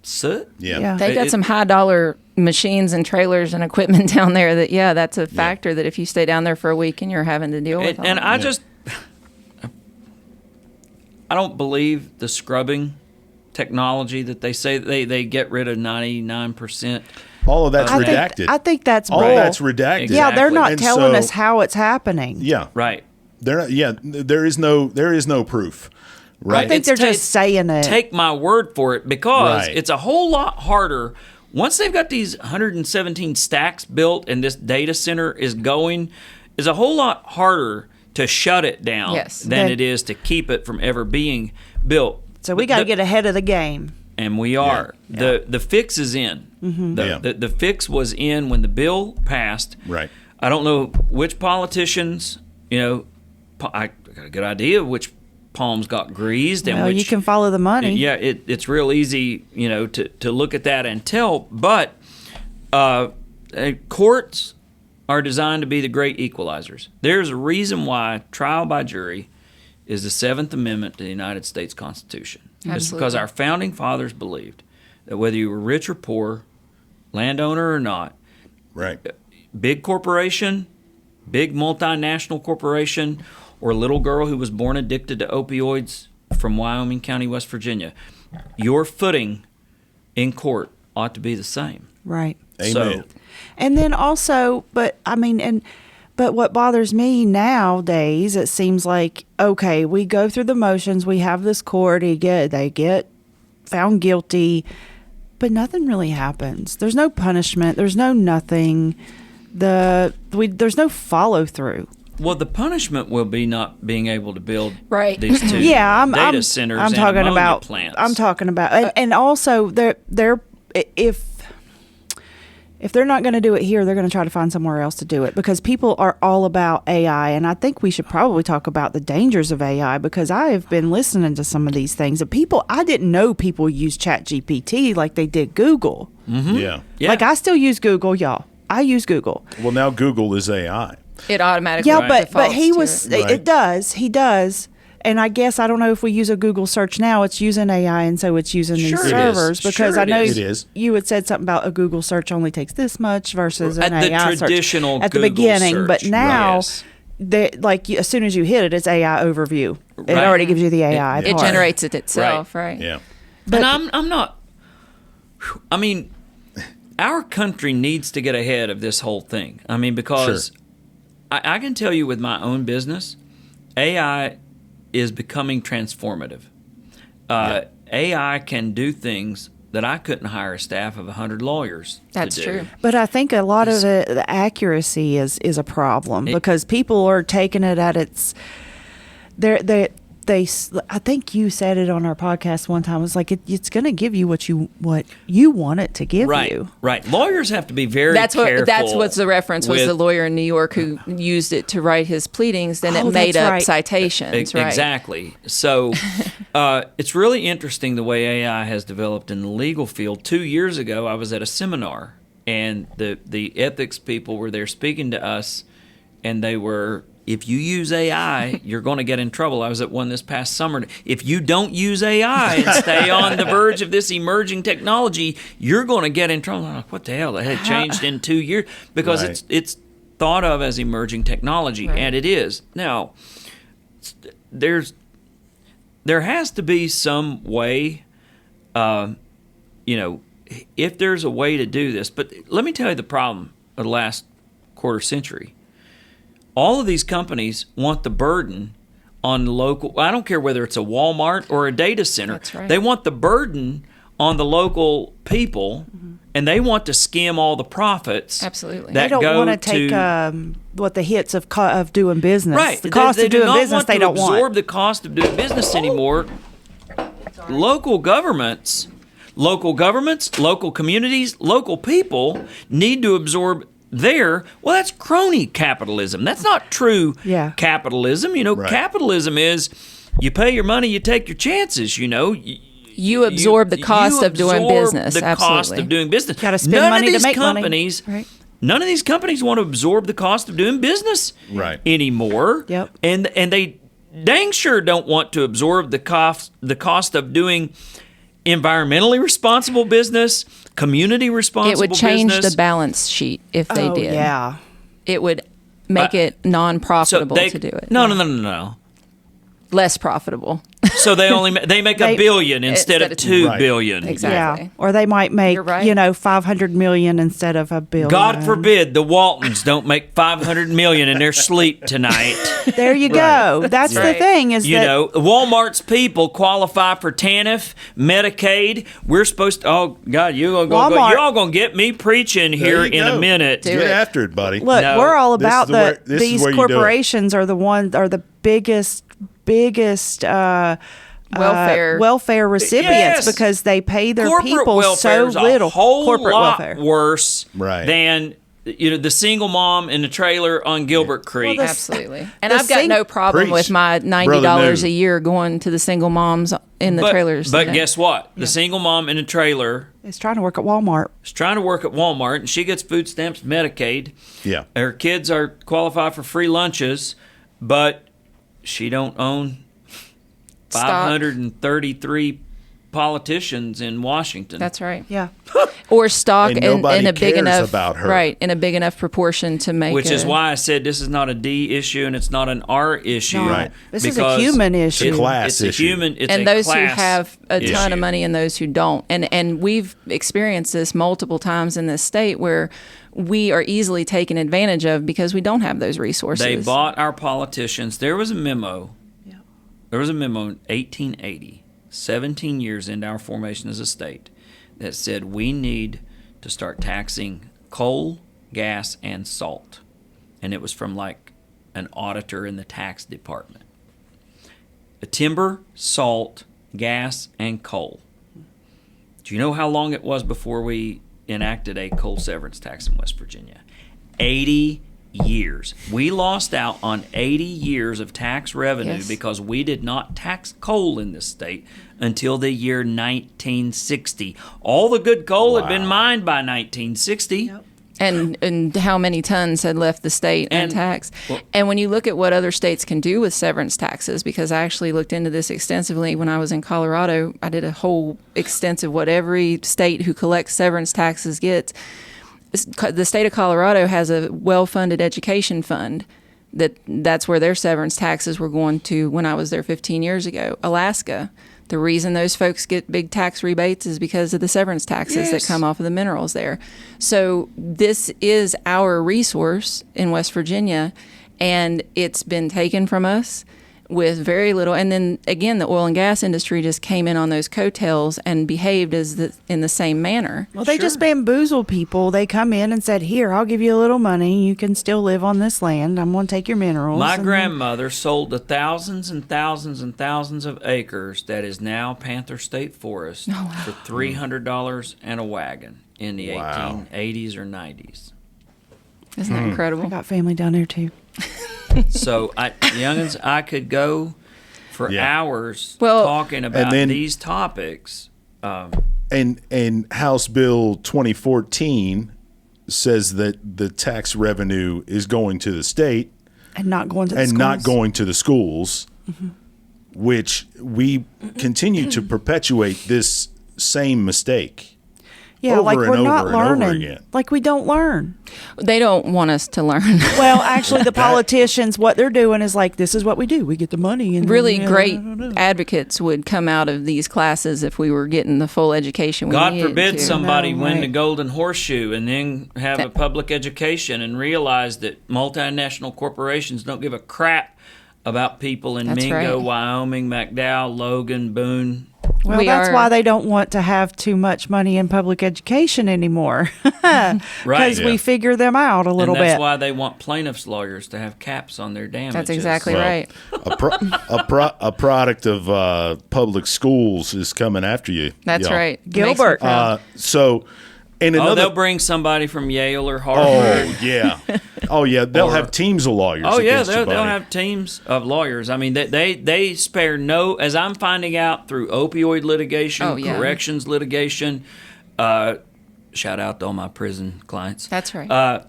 soot? Yeah. Yeah. They got It- some high dollar machines and trailers and equipment down there that's a factor that if you stay down there for a week and you're having to deal with And all I that. just, I don't believe the scrubbing technology that they say they get rid of 99%. All of that's I redacted. think, I think that's All bull. of that's redacted. Yeah, they're Exactly. not And telling so- us how it's happening. Yeah. Right. They're not, yeah. There is no proof. Right. I think It's they're ta- just saying it. Take my word for it, because Right. it's a whole lot harder once they've got these 117 stacks built and this data center is going. Is a whole lot harder to shut it down Yes. than Then- it is to keep it from ever being built. so we got to get ahead of the game. And we are. The fix is in. Yeah. The fix was in when the bill passed. Right. I don't know which politicians, I got a good idea of which palms got greased and Well, which you can follow the money. Yeah, it's real easy, to look at that and tell. But courts are designed to be the great equalizers. There's a reason why trial by jury is the Seventh Amendment to the United States Constitution. It's Absolutely. because our founding fathers believed that whether you were rich or poor, landowner or not, Right. big corporation, big multinational corporation, or a little girl who was born addicted to opioids from Wyoming County, West Virginia, your footing in court ought to be the same. Right. Amen. So, And then also, but what bothers me nowadays, it seems like, okay, we go through the motions, we have this court, they get found guilty, but nothing really happens. There's no punishment. There's no nothing. There's no follow through. well, the punishment will be not being able to build Right. these two Yeah, data centers I'm and talking ammonia about. plants. I'm talking about, and also they're if they're not going to do it here, they're going to try to find somewhere else to do it, because people are all about AI, and I think we should probably talk about the dangers of AI, because I have been listening to some of these things, and I didn't know people use ChatGPT like they did Google. Yeah. Yeah. Like I still use Google, y'all. I use Google. Well, now Google is AI. it automatically Yeah, but defaults he to was it. Right. he does. And I guess I don't know if we use a Google search now. It's using AI, and so it's using Sure these it is. servers, because Sure I it know is. It is. you had said something about a Google search only takes this much versus an At the AI traditional search at the Google beginning. But search, now, yes. as soon as you hit it, it's AI overview. It Right. already gives you the AI. It part. generates it itself, right? Yeah. And I'm not. I mean, our country needs to get ahead of this whole thing. I mean, because Sure. I can tell you with my own business, AI is becoming transformative. AI can do things that I couldn't hire a staff of 100 lawyers That's to do. true. But I think a lot of the accuracy is a problem because people are taking it at its. I think you said it on our podcast one time. It was like it's going to give you what you want it to give you. Right. Lawyers have to be very That's careful. what's the reference was the lawyer in New York who used it to write his pleadings. Then it made that's up right. citations. Right. Exactly. So it's really interesting the way AI has developed in the legal field. 2 years ago, I was at a seminar, and the ethics people were there speaking to us, and they were, if you use AI, you're going to get in trouble. I was at one this past summer. If you don't use AI and stay on the verge of this emerging technology, you're going to get in trouble. I'm like, what the hell? That had changed in 2 years because Right. it's thought of as emerging technology, Right. and it is. Now, there has to be some way, if there's a way to do this. But let me tell you the problem of the last quarter century. All of these companies want the burden on the local. I don't care whether it's a Walmart or a data center. That's right. They want the burden on the local people, and they want to skim all the profits. Absolutely. That They don't go want to take what the hits of doing business. Right. The cost they of do doing not business want they to don't absorb want. the cost of doing business anymore. Local governments, local communities, local people need to absorb that's crony capitalism. That's not true capitalism. Right. Capitalism is you pay your money, you take your chances, You absorb the cost of doing business. The Absolutely. cost of doing business. Gotta spend money to make money. Right. None of these companies want to absorb the cost of doing business anymore. Yep. And they dang sure don't want to absorb the cost of doing environmentally responsible business, community responsible It would change business. the balance sheet if they did. Yeah. It would make it non-profitable to do it. No. Less profitable. So they make $1 billion instead of $2 Right. billion. Exactly. Yeah. Or they might make, You're right. $500 million instead of $1 billion. God forbid the Waltons don't make $500 million in their sleep tonight. There you go. That's the Right. thing is that Walmart's people qualify for TANF, Medicaid. We're supposed to. Oh God, you're all gonna get me preaching here There you in go. a minute. Get after it, buddy. look, No, we're all this about is where- this is these where you do it. corporations are the biggest welfare recipients Yes. because they pay their Corporate people welfare so is little. a whole Corporate lot welfare. worse Right. than the single mom in the trailer on Gilbert Creek. Well, Absolutely. And the I've got no problem Preach, with my $90 Brother a New. year going to the single moms in the trailers. But guess what? The single mom in the trailer It's trying to work at Walmart. is trying to work at Walmart, and she gets food stamps, Medicaid. Yeah. Her kids are qualified for free lunches, but she don't own Stock. 533 politicians in Washington. That's right. Yeah. Or stock And in nobody a big cares enough about her. right, in a big enough proportion to make Which is a- why I said this is not a D issue and it's not an R issue. No, Right. This is a because human issue. It's a class It's a issue. human. It's and a those who class have a ton issue. of money and those who don't. And we've experienced this multiple times in this state where we are easily taken advantage of because we don't have those resources. They bought our politicians. There was a memo. Yeah. There was a memo in 1880, 17 years into our formation as a state, that said we need to start taxing coal, gas, and salt. And it was from like an auditor in the tax department. Timber, salt, gas, and coal. Do you know how long it was before we enacted a coal severance tax in West Virginia? 80 years. We lost out on 80 years of tax revenue Yes. because we did not tax coal in this state until the year 1960. All the good coal had been mined by 1960. Yep. and how many tons had left the state untaxed. And when you look at what other states can do with severance taxes, because I actually looked into this extensively when I was in Colorado, I did a whole extensive what every state who collects severance taxes gets. The state of Colorado has a well-funded education fund that's where their severance taxes were going to when I was there 15 years ago. Alaska, the reason those folks get big tax rebates is because of the severance taxes that come off of the minerals there. So this is our resource in West Virginia, and it's been taken from us. with very little. And then again, the oil and gas industry just came in on those coattails and behaved in the same manner. Well, they just bamboozle people. They come in and said, "Here, I'll give you a little money. You can still live on this land. I'm going to take your minerals." My grandmother sold the thousands and thousands and thousands of acres that is now Panther State Forest for $300 and a wagon in the 1880s or 90s. Isn't that incredible? I got family down there too. So, youngins, I could go for hours Well, talking about these topics. And House Bill 2014 says that the tax revenue is going to the state And not going to the and schools. not going to the schools, which we continue to perpetuate this same mistake. Yeah, over like and we're over not and over learning. again. Like we don't learn. They don't want us to learn. Well, actually, the politicians, what they're doing is like, this is what we do. We get the money. And Really then, great advocates would come out of these classes if we were getting the full education we God needed forbid to. somebody No, win right. the Golden Horseshoe and then have a public education and realize that multinational corporations don't give a crap about people in That's Mingo, right. Wyoming, McDowell, Logan, Boone. Well, We that's are- why they don't want to have too much money in public education anymore. Right. Because we figure them out a little And that's bit. why they want plaintiffs' lawyers to have caps on their damages. That's exactly Well, right. A product of public schools is coming after you. That's y'all. right. Gilbert. Makes me proud. And Oh, another. they'll bring somebody from Yale or Harvard. Oh yeah, they'll Or- have teams of lawyers. Oh yeah, against you, they'll buddy. have teams of lawyers. I mean, they spare no. As I'm finding out through opioid litigation, Oh, yeah. corrections litigation. Shout out to all my prison clients. That's right.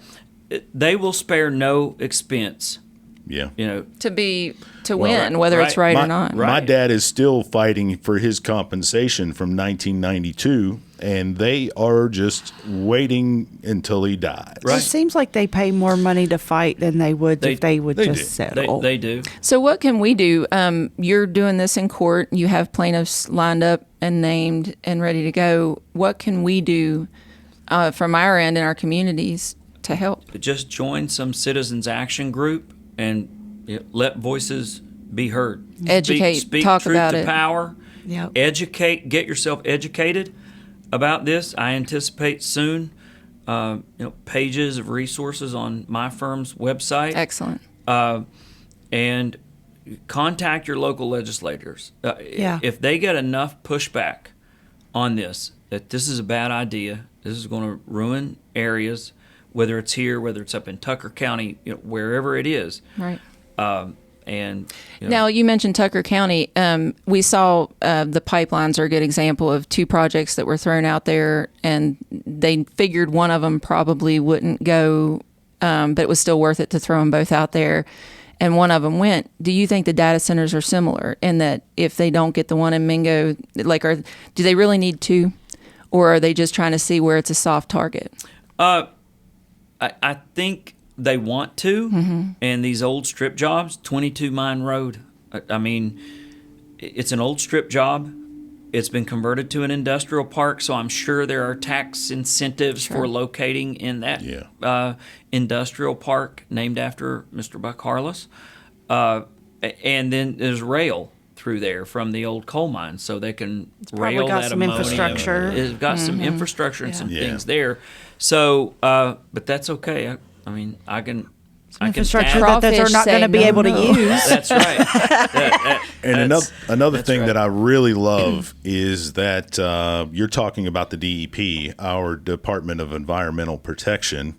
They will spare no expense. Yeah. You know, to win, whether it's right or not. My dad is still fighting for his compensation from 1992, and they are just waiting until he dies. It seems like they pay more money to fight than they would if they would they just do. settle. they do. So what can we do? You're doing this in court. You have plaintiffs lined up and named and ready to go. What can we do from our end in our communities to help? Just join some citizens action group and let voices be heard. Educate, speak talk truth about to it. power. Yep. Educate, get yourself educated about this. I anticipate soon, pages of resources on my firm's website. Excellent. And contact your local legislators. Yeah. If they get enough pushback on this, that this is a bad idea, this is going to ruin areas, whether it's here, whether it's up in Tucker County, wherever it is. Right. Now, you mentioned Tucker County. We saw the pipelines are a good example of two projects that were thrown out there, and they figured one of them probably wouldn't go, but it was still worth it to throw them both out there. And one of them went. Do you think the data centers are similar in that if they don't get the one in Mingo, do they really need two, or are they just trying to see where it's a soft target? I think they want to, and these old strip jobs, 22 Mine Road, I mean, it's an old strip job. It's been converted to an industrial park, so I'm sure there are tax incentives for locating in that industrial park named after Mr. Buck Harless. And then there's rail through there from the old coal mine, so they can rail got that some ammonia. infrastructure. It's got some infrastructure and some Yeah. things there. So, but that's okay. I mean, I can Infrastructure tap- that they're not Crawfish going to be say able no, to no. use. That's right. And another that's thing right. that I really love is that you're talking about the DEP, our Department of Environmental Protection,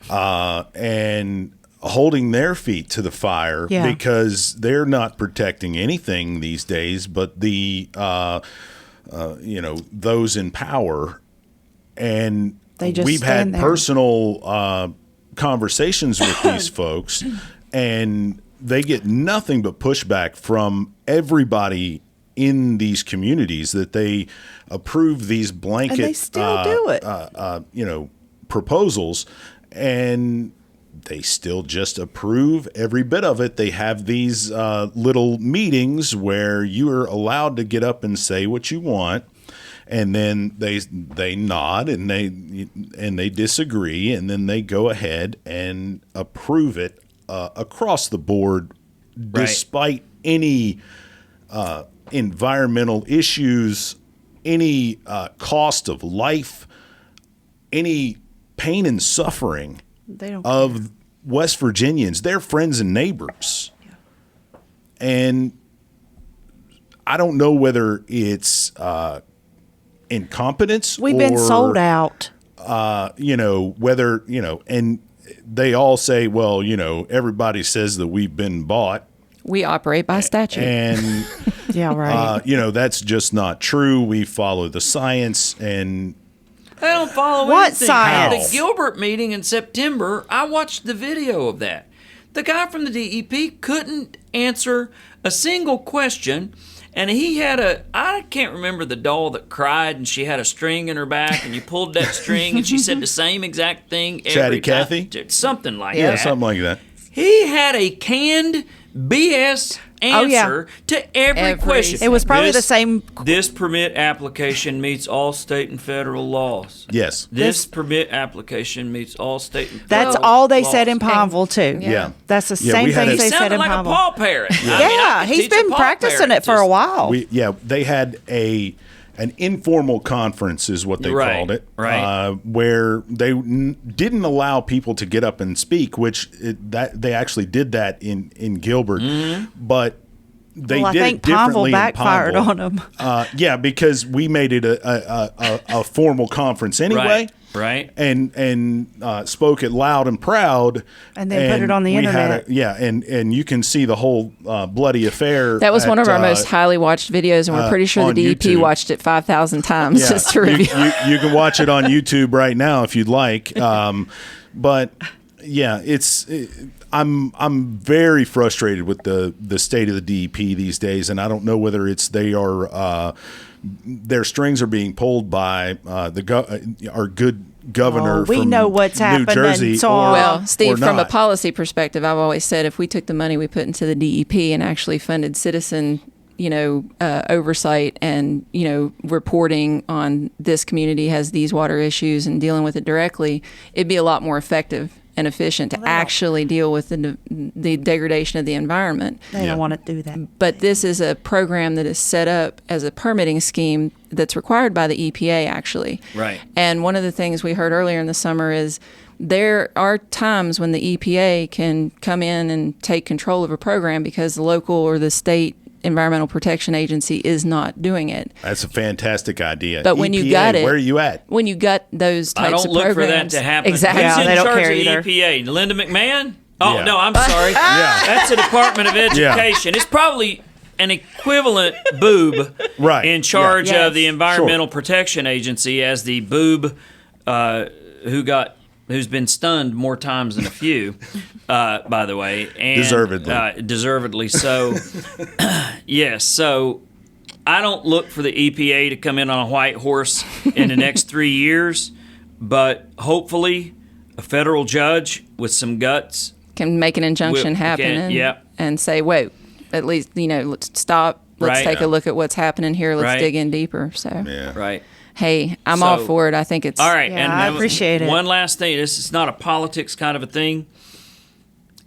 and holding their feet to the fire because they're not protecting anything these days but the those in power. And They just we've had stand there. personal conversations with these folks, and they get nothing but pushback from everybody in these communities that they approve these blanket And they still do it. proposals, and they still just approve every bit of it. They have these little meetings where you are allowed to get up and say what you want, and then they nod and they disagree, and then they go ahead and approve it across the board, despite any environmental issues, any cost of life, any pain and suffering of West Virginians, their friends and neighbors. And I don't know whether it's incompetence. We've been sold out. Whether, and they all say, well, everybody says that we've been bought. We operate by statute. And, Yeah, right. that's just not true. We follow the science, and I don't follow What anything. science? At the Gilbert meeting in September, I watched the video of that. The guy from the DEP couldn't answer a single question, and he had I can't remember the doll that cried, and she had a string in her back, and you pulled that string, and she said the same exact thing every Chatty time. Cathy? Something like yeah, that. something like that. He had a canned BS answer to every question. It was probably the same. This permit application meets all state and federal laws. Yes. This permit application meets all state and That's federal all they laws. said in Pineville, too. Yeah. That's the Yeah, same we had thing a- they He said sounded in like a Pineville. paw parrot. Yeah, he's been practicing it for a while. They had an informal conference is what they Right, called it, right. where they didn't allow people to get up and speak, which they actually did that in Gilbert, Mm-hmm. but they I did think it differently Pineville backfired in on Pineville. them. Yeah, because we made it a formal conference anyway. Right. And spoke it loud and proud, And then put it on the we had internet. and you can see the whole bloody affair. That was one of our at, most highly watched videos, and we're pretty sure on the DEP YouTube. watched it 5,000 times just to review. You can watch it on YouTube right now if you'd like. But yeah, I'm very frustrated with the state of the DEP these days, and I don't know whether it's their strings are being pulled by our good governor. We from know what's New happening, Jersey, so- or, Well, Steve, or from a not. policy perspective, I've always said if we took the money we put into the DEP and actually funded citizen, oversight and, reporting on this community has these water issues and dealing with it directly, it'd be a lot more effective and efficient to actually deal with the degradation of the environment. They don't want to do that. But this is a program that is set up as a permitting scheme that's required by the EPA, actually. Right. And one of the things we heard earlier in the summer is there are times when the EPA can come in and take control of a program because the local or the state Environmental Protection Agency is not doing it. That's a fantastic idea. But when you EPA, got it, where are you at? When you got those types I don't of look for that programs, to happen. Exactly. Yeah, Who's they in don't charge care of either. EPA? Linda McMahon? Oh, Yeah. no, I'm sorry. Yeah. That's the Department of Education. It's probably an equivalent boob Right. in charge Yeah. of the Environmental Protection Agency as the boob who's been stunned more times than a few, by the way. And, Deservedly. Deservedly so. Yes, so I don't look for the EPA to come in on a white horse in the next 3 years, but hopefully a federal judge with some guts can make an injunction happen and say, wait, at least, let's stop. Let's Right. take a look at what's happening here. Let's Right. dig in deeper. So, Yeah. Right. hey, I'm all So- for it. I think it's All right. Yeah, and I then appreciate it. One last thing. This is not a politics kind of a thing.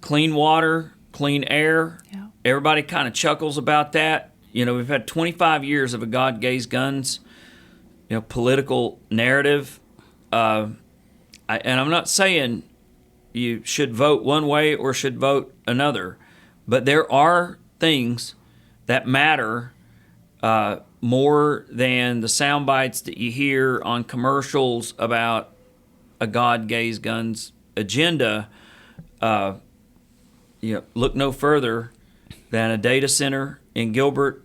Clean water, clean air. Yeah. Everybody kind of chuckles about that. We've had 25 years of a God Gaze Guns, political narrative. And I'm not saying you should vote one way or should vote another, but there are things that matter more than the sound bites that you hear on commercials about a God Gaze Guns agenda. Look no further than a data center in Gilbert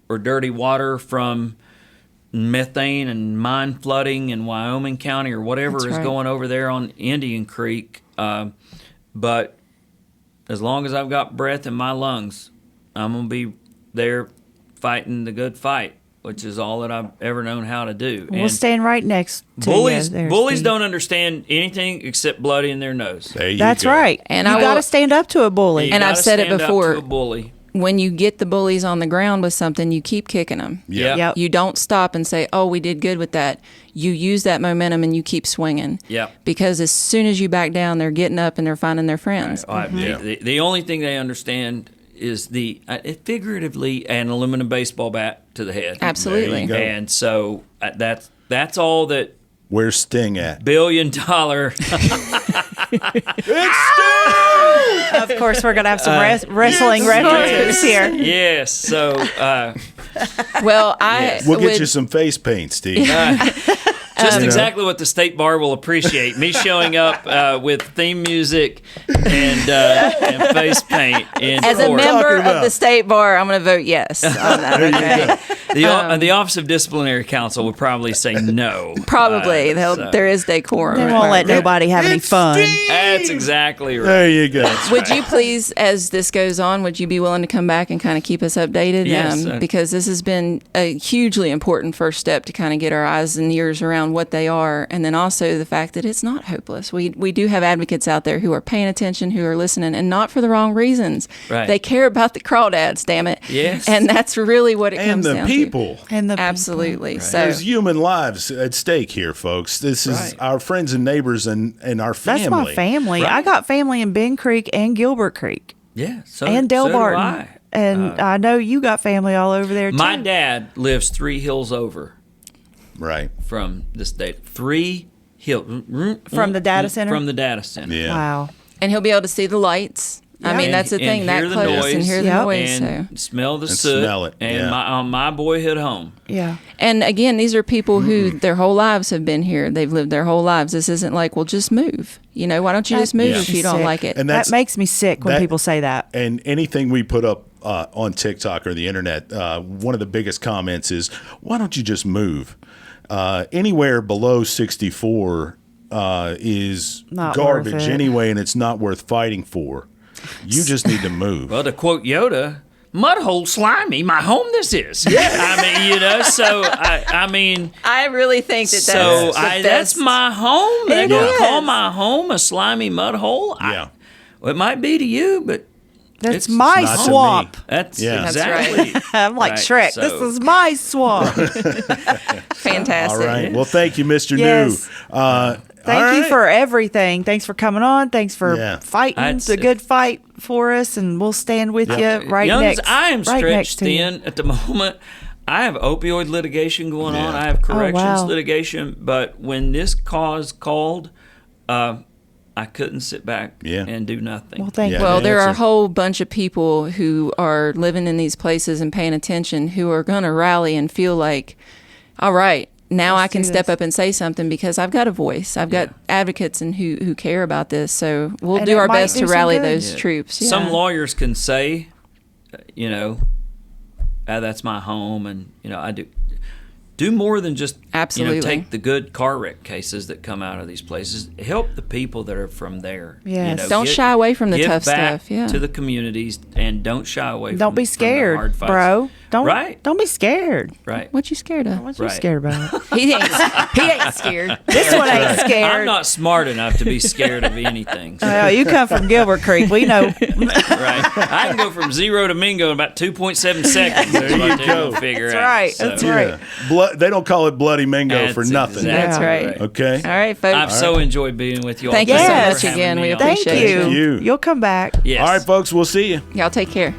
or dirty water from methane and mine flooding in Wyoming County or whatever That's is right. going over there on Indian Creek. But as long as I've got breath in my lungs, I'm going to be there fighting the good fight, which is all that I've ever known how to do. We'll stand right next to bullies you there, bullies Steve. don't understand anything except blood in their nose. There you That's go. right. And you I got will- to stand up to a bully. You And I've gotta said it stand up before. to a bully. when you get the bullies on the ground with something, you keep kicking them. Yeah. Yep. You don't stop and say, oh, we did good with that. You use that momentum and you keep swinging. Yep. Because as soon as you back down, they're getting up and they're finding their friends. The only thing they understand is the figuratively an aluminum baseball bat to the head. Absolutely. There you go. And so that's all that Where's Sting at? $1 billion. It's Sting! Of course, we're going to have some wrestling references here. Yes. So Well, We'll get you some face paint, Steve. just exactly what the state bar will appreciate. Me showing up with theme music and face paint. as a court. member Talking of about. the state bar, I'm going to vote yes on that. Okay. The Office of Disciplinary Counsel would probably say no. Probably. So There is decorum. They won't let nobody have any It's fun. Steve! That's exactly right. There you go. Would you please, as this goes on, would you be willing to come back and kind of keep us updated? Yes. Because this has been a hugely important first step to kind of get our eyes and ears around what they are. And then also the fact that it's not hopeless. We do have advocates out there who are paying attention, who are listening, and not for the wrong reasons. Right. They care about the crawdads, damn it. Yes. And that's really what it And comes the down people. to. And the Absolutely. So There's human lives at stake here, folks. This is Right. our friends and neighbors and our family. That's my family. Right. I got family in Bend Creek and Gilbert Creek Yeah. So, and Del so do Barton. I. And I know you got family all over there, too. My dad lives 3 hills over Right. from the state. 3 hills. From the data center? From the data center. Yeah. Wow. and he'll be able to see the lights. I Yeah. mean, that's the thing, that hear the close, and noise, hear the Yep. noise. and smell the And soot. smell it, And yeah. my boyhood home. Yeah. And again, these are people who their whole lives have been here. They've lived their whole lives. This isn't like, well, just move. You know, why don't you just move That if you makes don't me like sick. it? And That makes me sick when that- people say that. And anything we put up on TikTok or the internet, one of the biggest comments is, why don't you just move? Anywhere below 64 is Not garbage worth it. anyway, and it's not worth fighting for. You just need to move. Well, to quote Yoda, mudhole slimy, my home this is. I mean, so I mean, I really think that so that's the that's best. my home. They're It gonna is. call my home a slimy mud hole. Yeah. Well, it might be to you, but That's it's my not to me. swamp. that's Yeah. That's exactly. I'm like Right, Shrek. so- This is my swamp. Fantastic. All right. Well, thank you, Mr. Yes. New. All Thank you right. for everything. Thanks for coming on. Thanks for Yeah. fighting That's- the good fight for us, and we'll stand with you right Youngins, next. I am right next stretched to you. thin at the moment. I have opioid litigation going on. Yeah. I have corrections wow. litigation. But when this cause called, I couldn't sit back Yeah. and do nothing. Well, thank Yeah. you. Well, there are a Nancy. whole bunch of people who are living in these places and paying attention who are going to rally and feel like, all right, now I can do step this. up and say something because I've got a voice. I've got advocates and who care about this. So we'll And do it our might best do to some rally good. those Yeah. troops. Yeah. Some lawyers can say, that's my home, and I do more than just Absolutely. take the good car wreck cases that come out of these places. Help the people that are from there. Yes. Don't shy away from the give tough back stuff, yeah. to the communities, and don't shy away. Don't from, be from the scared, hard fights. bro. Right. Don't be scared. Right. What you scared of? What you Right. scared about? He ain't scared. This one ain't scared. I'm not smart enough to be scared of anything. So, Oh, you come from Gilbert Creek. We know. right. I can go from 0 to Mingo in about 2.7 seconds. There you go. Figure That's out. right. So, That's right. Blood, they don't call it Bloody Mingo That's for nothing. That's exactly right. Okay. All right, folks. I've so enjoyed being with you all. Thank you so Thank much for again. having We me on. Thank appreciate you. you. You'll come back. Yes. All right, folks. We'll see you. Y'all take care.